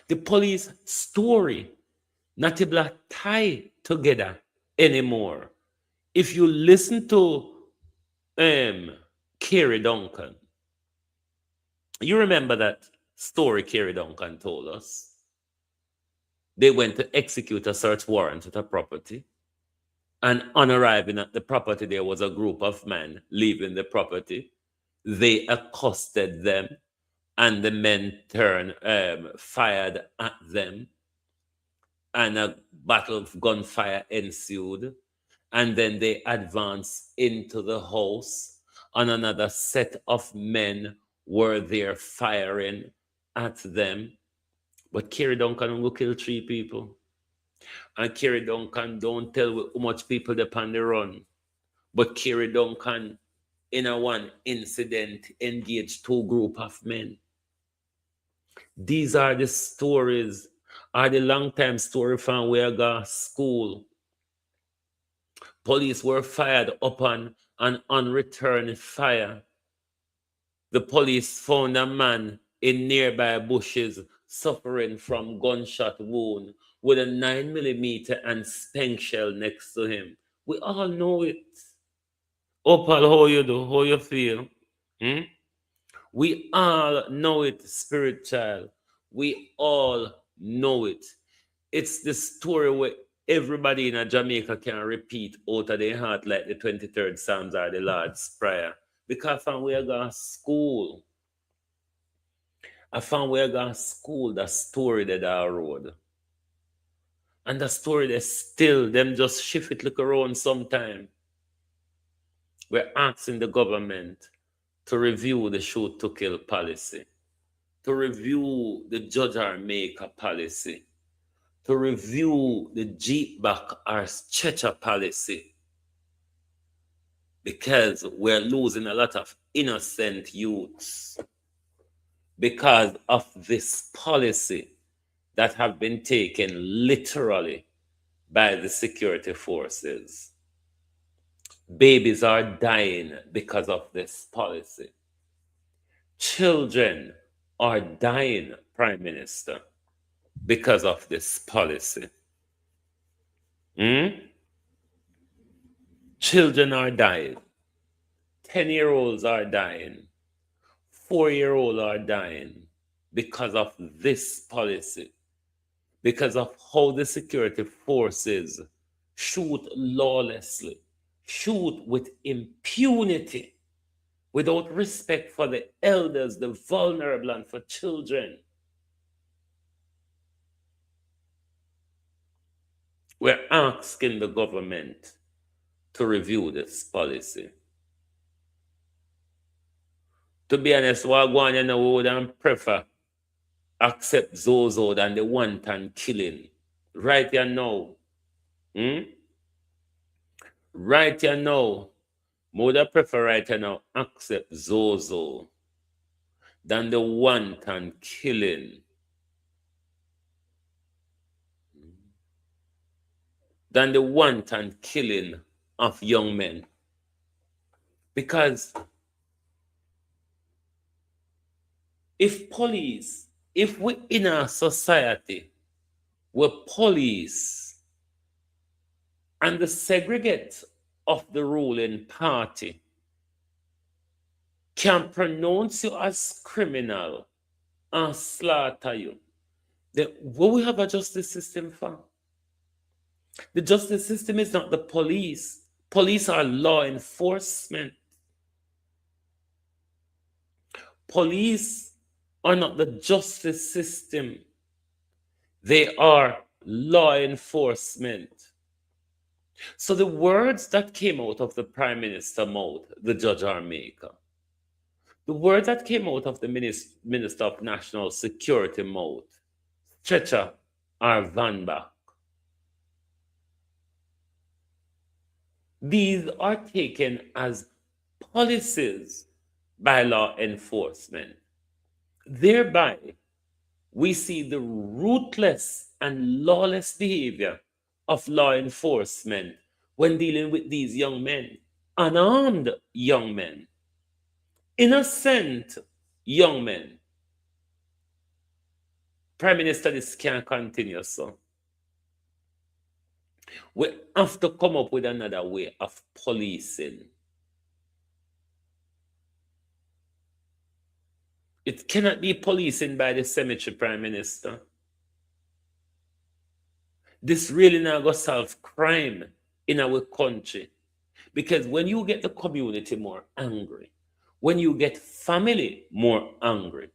The police story not able to tie together anymore. If you listen to Kerry Duncan, you remember that story Kerry Duncan told us? They went to execute a search warrant at a property, and on arriving at the property, there was a group of men leaving the property. They accosted them, and the men fired at them, and a battle of gunfire ensued. And then they advanced into the house, and another set of men were there firing at them. But Kerry Duncan will kill 3 people. And Kerry Duncan don't tell how much people they on the run. But Kerry Duncan, in a one incident, engaged 2 group of men. These are the stories, are the long time story from where I go school. Police were fired upon an unreturned fire. The police found a man in nearby bushes suffering from gunshot wound with a 9mm and spank shell next to him. We all know it. Opal, how you do? How you feel? We all know it, spirit child. We all know it. It's the story where everybody in a Jamaica can repeat out of their heart like the 23rd Psalms or the Lord's Prayer. Because from where I go to school, I found where I go to school, the story that I wrote. And the story that still, them just shift it look around sometime. We're asking the government to review the shoot to kill policy, to review the judge or maker policy, to review the Jeep back or stretcher policy, because we're losing a lot of innocent youths because of this policy that have been taken literally by the security forces. Babies are dying because of this policy. Children are dying, Prime Minister, because of this policy. Children are dying. 10-year-olds are dying. 4-year-olds are dying because of this policy, because of how the security forces shoot lawlessly, shoot with impunity, without respect for the elders, the vulnerable, and for children. We're asking the government to review this policy. To be honest, Wagwan, you know, we would prefer accept Zozo than the wanton killing. Right here now. Right here now. We would prefer right here now accept Zozo than the wanton killing. Than the wanton killing of young men. Because if we in a society where police and the segregate of the ruling party can pronounce you as criminal and slaughter you, then what we have a justice system for? The justice system is not the police. Police are law enforcement. Police are not the justice system. They are law enforcement. So the words that came out of the Prime Minister's mouth, the Judge or Maker, the words that came out of the Minister of National Security mouth, Stretcher or Van Bach, these are taken as policies by law enforcement. Thereby, we see the ruthless and lawless behavior of law enforcement when dealing with these young men, unarmed young men, innocent young men. Prime Minister, this can't continue, so we have to come up with another way of policing. It cannot be policing by the cemetery, Prime Minister. This really not going to solve crime in our country. Because when you get the community more angry, when you get family more angry,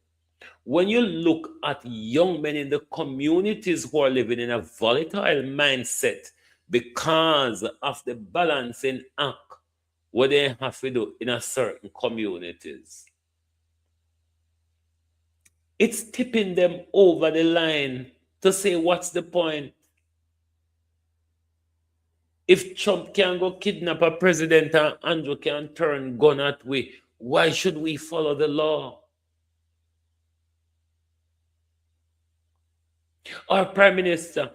when you look at young men in the communities who are living in a volatile mindset because of the balancing act what they have to do in a certain communities, it's tipping them over the line to say, what's the point? If Trump can go kidnap a president and Andrew can turn gun at we, why should we follow the law? Our Prime Minister,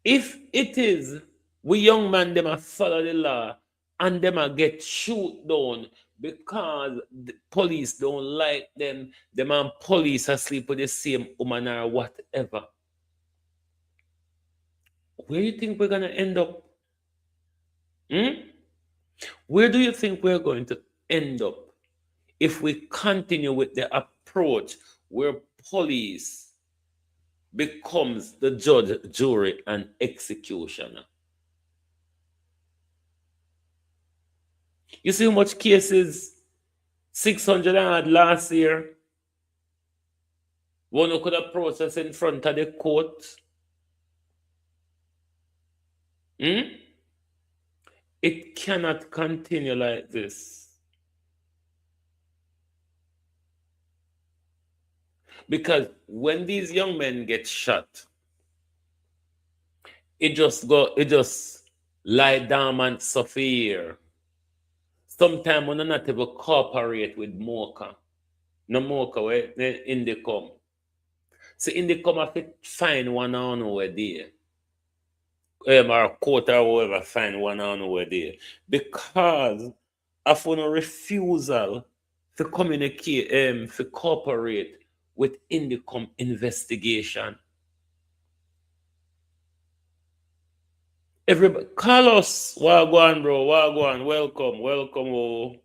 if it is we young man them a follow the law and them a get shoot down because the police don't like them and police asleep with the same woman or whatever, where do you think we're gonna end up? Where do you think we're going to end up if we continue with the approach where police becomes the judge, jury, and executioner. You see how much cases 600 had last year? One who could have processed in front of the court. It cannot continue like this. Because when these young men get shot, it just lie down and suffer. Sometimes when not even cooperate with Mocha. No Mocha where Indicom. So Indicom have to find one on over there. Or court or whoever find one on over there. Because of one refusal to communicate, to cooperate with Indicom investigation. Everybody, Carlos, Wagwan, bro, Wagwan, welcome. Oh.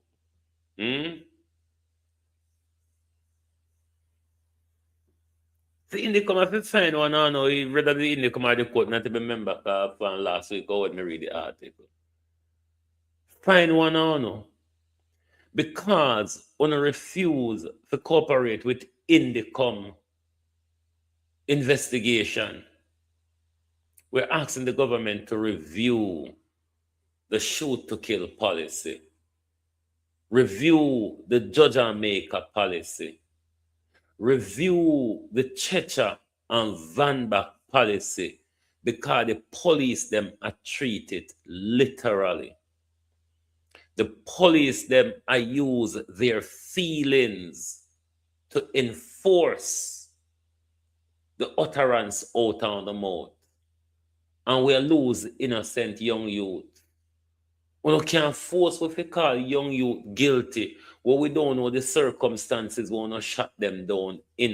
The Indicom, if you find one, I know, rather the Indicom or the court, not to remember from last week, or when me read the article. Find one, I know. Because one refuse to cooperate with Indicom investigation, we're asking the government to review the shoot to kill policy, review the judge and maker policy, review the Checha and Van Bach policy, because the police them are treated literally. The police them are use their feelings to enforce the utterance out on the mouth. And we lose innocent young youth. We can't force what we call young youth guilty, when we don't know the circumstances, we want to shut them down in.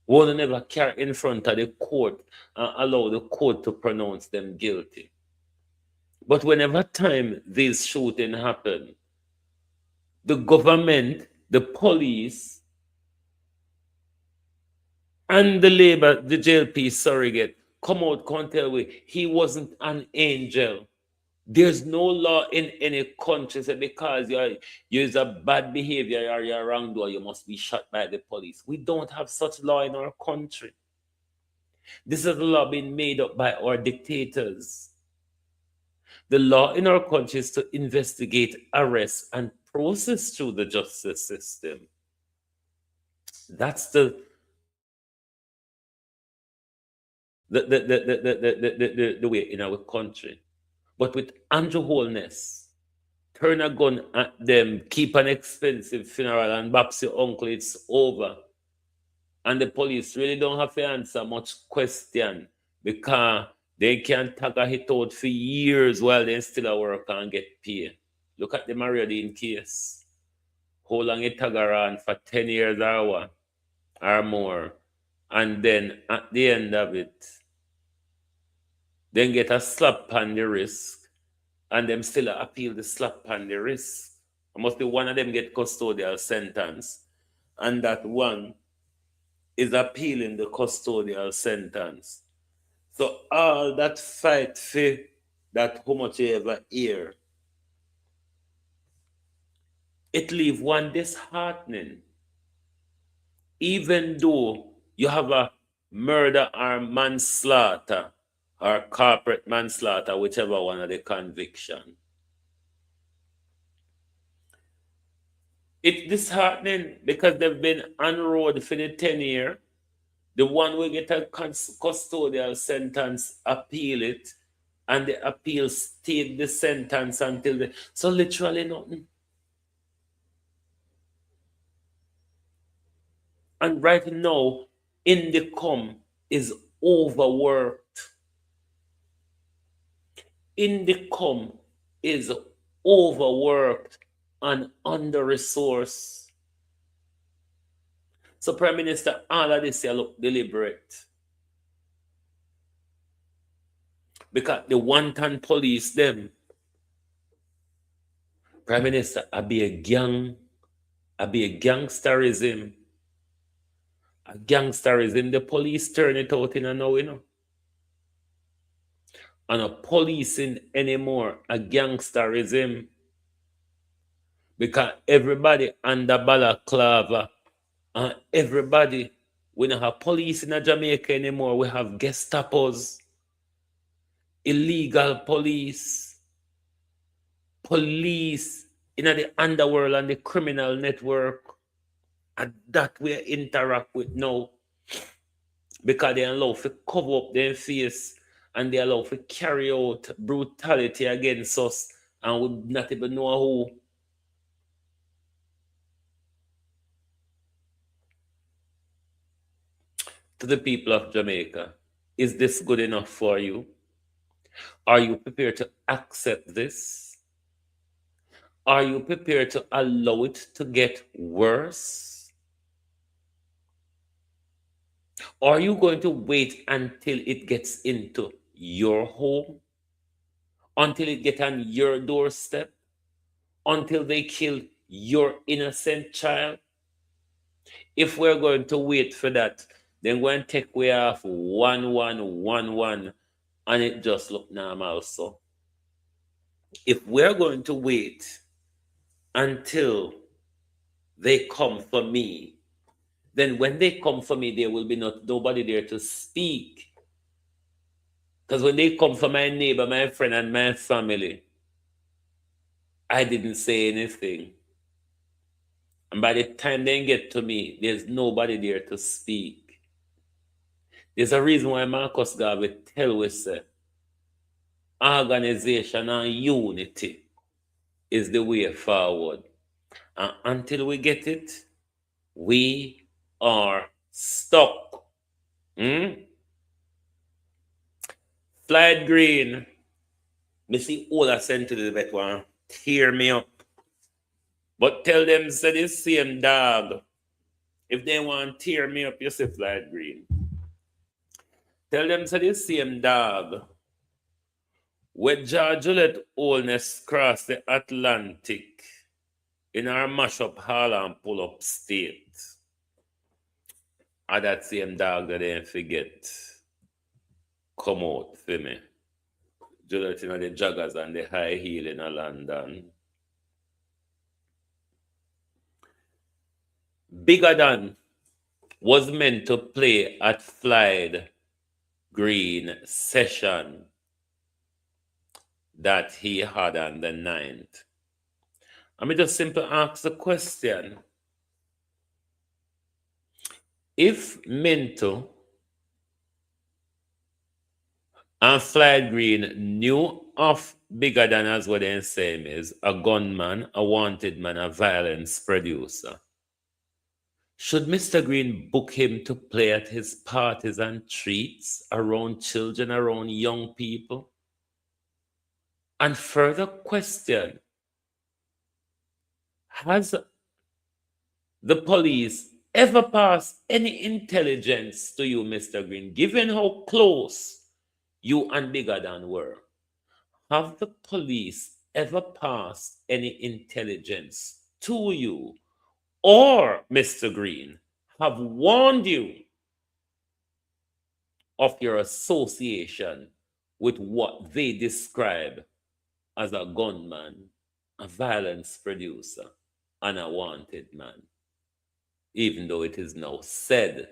We want to never carry in front of the court and allow the court to pronounce them guilty. But whenever time these shootings happen, the government, the police, and the labor, the JLP surrogate, come out, can't tell me he wasn't an angel. There's no law in any country that because you're a bad behavior or you're wrongdoer, you must be shot by the police. We don't have such law in our country. This is a law being made up by our dictators. The law in our country is to investigate, arrest, and process through the justice system. That's the way in our country. But with Andrew Holness, turn a gun at them, keep an expensive funeral, and box your uncle, it's over. And the police really don't have to answer much question because they can tag a hit out for years while they still at work and get paid. Look at the Mariodine case. How long it tag around for 10 years or more. And then at the end of it, then get a slap on the wrist, and them still appeal the slap on the wrist. Must be one of them get custodial sentence, and that one is appealing the custodial sentence. So all that fight for that how much you ever hear, it leave one disheartening. Even though you have a murder or manslaughter, or corporate manslaughter, whichever one of the conviction. It's disheartening because they've been on road for the 10 years. The one will get a custodial sentence, appeal it, and the appeal stayed the sentence until the... So literally nothing. And right now, Indicom is overworked. Indicom is overworked and under-resourced. So Prime Minister, all of this here look deliberate. Because the wanton police them, Prime Minister, I be a gang I be a gangsterism. A gangsterism. The police turn it out in a now, And a policing anymore. A gangsterism. Because everybody under balaclava. And everybody, we don't have police in Jamaica anymore. We have Gestapos, illegal police in the underworld and the criminal network. And that we interact with now. Because they allow to cover up their face and they allow to carry out brutality against us and we not even know who. To the people of Jamaica, is this good enough for you? Are you prepared to accept this? Are you prepared to allow it to get worse? Are you going to wait until it gets into your home? Until it gets on your doorstep? Until they kill your innocent child? If we're going to wait for that, then go and take way off 1111 and it just look normal. So if we're going to wait until they come for me, then when they come for me, there will be nobody there to speak. Because when they come for my neighbor, my friend, and my family, I didn't say anything. And by the time they get to me, there's nobody there to speak. There's a reason why Marcus Garvey tell us organization and unity is the way forward. And until we get it, we are stuck. Flight Green, me see all I sent to the vet one, tear me up. But tell them say the same dog. If they want to tear me up, you say Flight Green. Tell them say the same dog. When George Gillette Oldness crossed the Atlantic in our mashup hall and pull up state. And that same dog that they forget come out for me. Gillette in the joggers and the high heel in London. Bigger Than was meant to play at Flight Green session that he had on the 9th. I mean, just simply ask the question. If Minto and Flight Green knew of Bigger Than as what they say is, a gunman, a wanted man, a violence producer, should Mr. Green book him to play at his parties and treats around children, around young people? And further question, has the police ever passed any intelligence to you, Mr. Green, given how close you and Bigger Than were? Have the police ever passed any intelligence to you, or Mr. Green have warned you of your association with what they describe as a gunman, a violence producer, and a wanted man, even though it is now said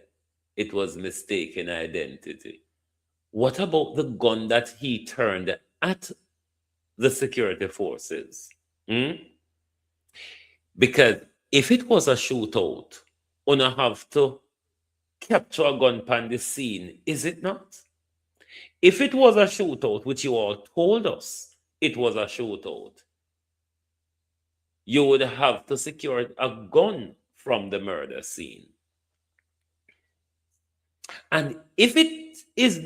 it was mistaken identity? What about the gun that he turned at the security forces? Because if it was a shootout, you don't have to capture a gun on the scene, is it not? If it was a shootout, which you all told us it was a shootout, you would have to secure a gun from the murder scene. And if it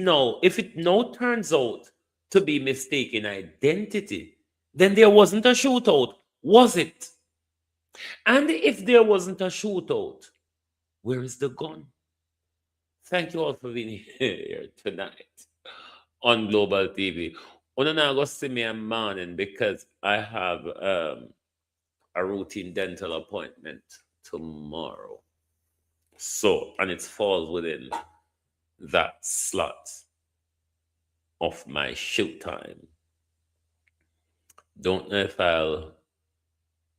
now turns out to be mistaken identity, then there wasn't a shootout, was it? And if there wasn't a shootout, where is the gun? Thank you all for being here tonight on Global TV. I'm not going to see me a morning because I have a routine dental appointment tomorrow. So, and it falls within that slot of my shoot time. Don't know if I'll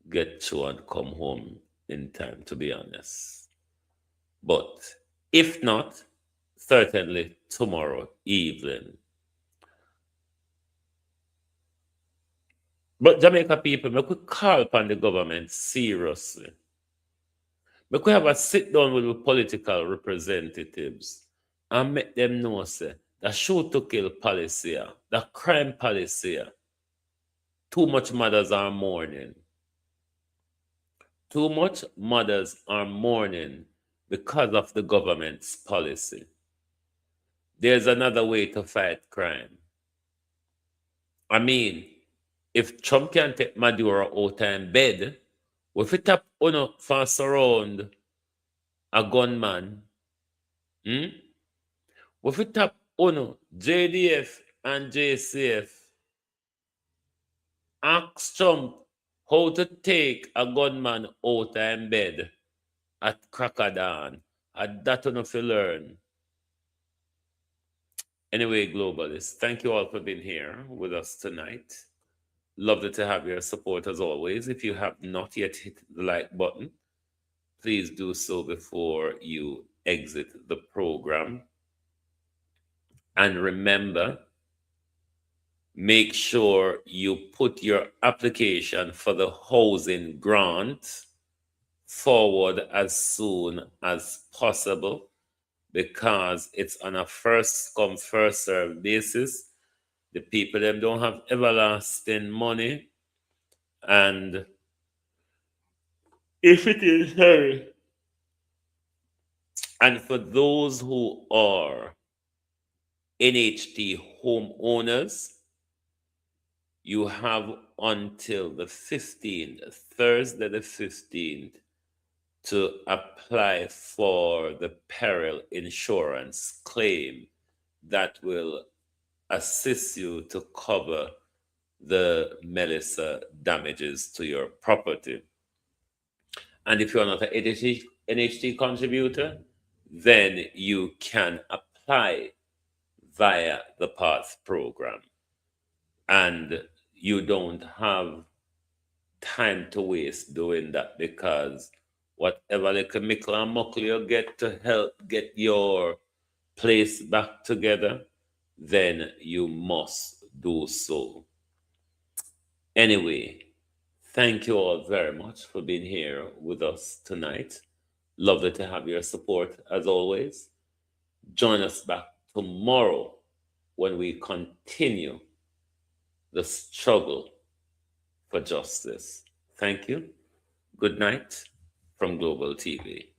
get to and come home in time, to be honest. But if not, certainly tomorrow evening. But Jamaica people, we could call upon the government seriously. We could have a sit down with the political representatives and make them know, say, the shoot to kill policy, the crime policy, too much mothers are mourning. Too much mothers are mourning because of the government's policy. There's another way to fight crime. I mean, if Trump can take Maduro out in bed, if it tap on for surround a gunman, if it tap on JDF and JCF, ask Trump how to take a gunman out in bed at crack of dawn. And that enough to learn. Anyway, globalists, thank you all for being here with us tonight. Lovely to have your support as always. If you have not yet hit the like button, please do so before you exit the program. And remember, make sure you put your application for the housing grant forward as soon as possible, because it's on a first come, first served basis. The people them don't have everlasting money, and if it is hurry, and for those who are NHT homeowners, you have until the 15th, Thursday the 15th, to apply for the peril insurance claim that will assist you to cover the Melissa damages to your property. And if you're not an NHT contributor, then you can apply via the PATH program. And you don't have time to waste doing that, because whatever little mickle and muckle you get to help get your place back together, then you must do so. Anyway, thank you all very much for being here with us tonight. Lovely to have your support as always. Join us back tomorrow when we continue the struggle for justice. Thank you. Good night from Global TV.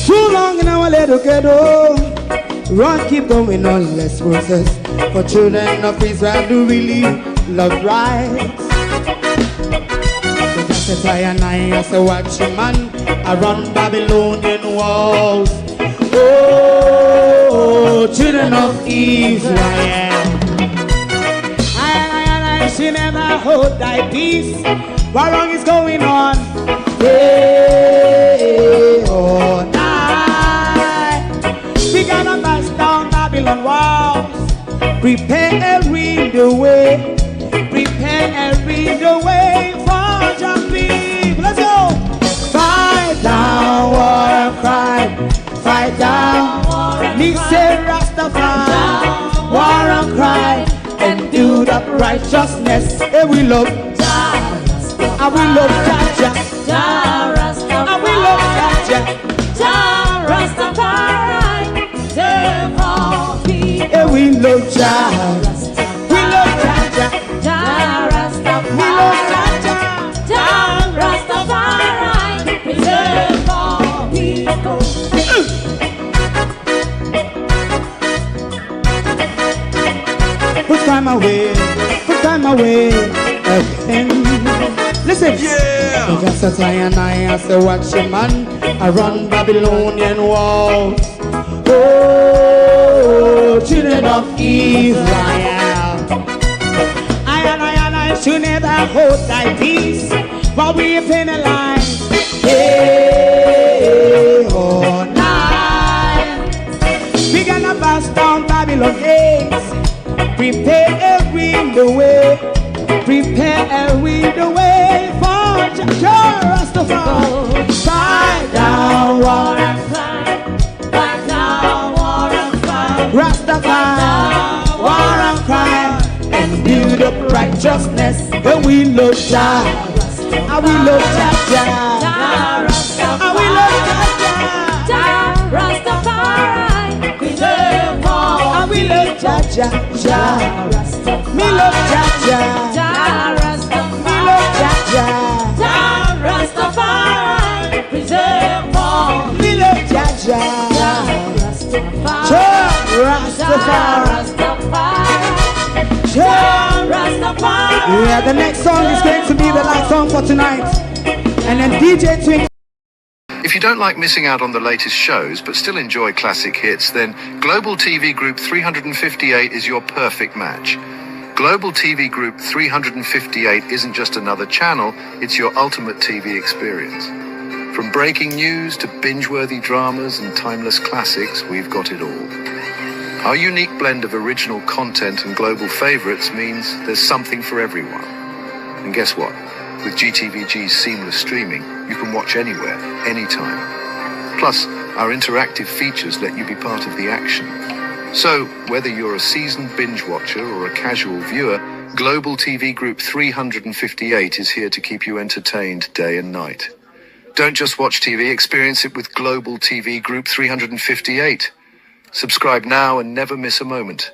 Too long in our little ghetto, run keep going on, less process. For children of Israel do really love rights. So just a and I as a watching man around Babylonian walls. Oh, children of Israel, I she never hold thy peace. What wrong is going on? Hey, oh, we gotta bust down Babylon walls. Prepare every the way. Prepare every the way for your people. Let's go. Fight down, war cry. Fight down. Listen, Rastafari. War and cry. And do that righteousness. And we love. And we love Jaja. And we love Jaja. Rastafari, save all people. And we love Jaja. We love Jaja. We love Jaja. Rastafari, save all people. Put time away again. Listen, yeah. Just a tie and I as a watching man around Babylonian walls. Oh, children of Israel. I should never hold thy peace, for we penalize day or night. We gonna bust down Babylon gates, prepare the way, prepare the way for Rastafari. Fight down war and fight down war and fight. Rastafari, war and fight, and build up righteousness. And we love Jah, and we love Jah, and we love Jah, Rastafari, preserve all. and we love Jah, me love Jah, me love Jah, Rastafari, preserve all. me love Jah, Rastafari. Yeah, the next song is going to be the last song for tonight. And then DJ Twink. If you don't like missing out on the latest shows but still enjoy classic hits, then Global TV Group 358 is your perfect match. Global TV Group 358 isn't just another channel, it's your ultimate TV experience. From breaking news to binge-worthy dramas and timeless classics, we've got it all. Our unique blend of original content and global favorites means there's something for everyone. And guess what? With GTVG's seamless streaming, you can watch anywhere, anytime. Plus, our interactive features let you be part of the action. So, whether you're a seasoned binge watcher or a casual viewer, Global TV Group 358 is here to keep you entertained day and night. Don't just watch TV, experience it with Global TV Group 358. Subscribe now and never miss a moment.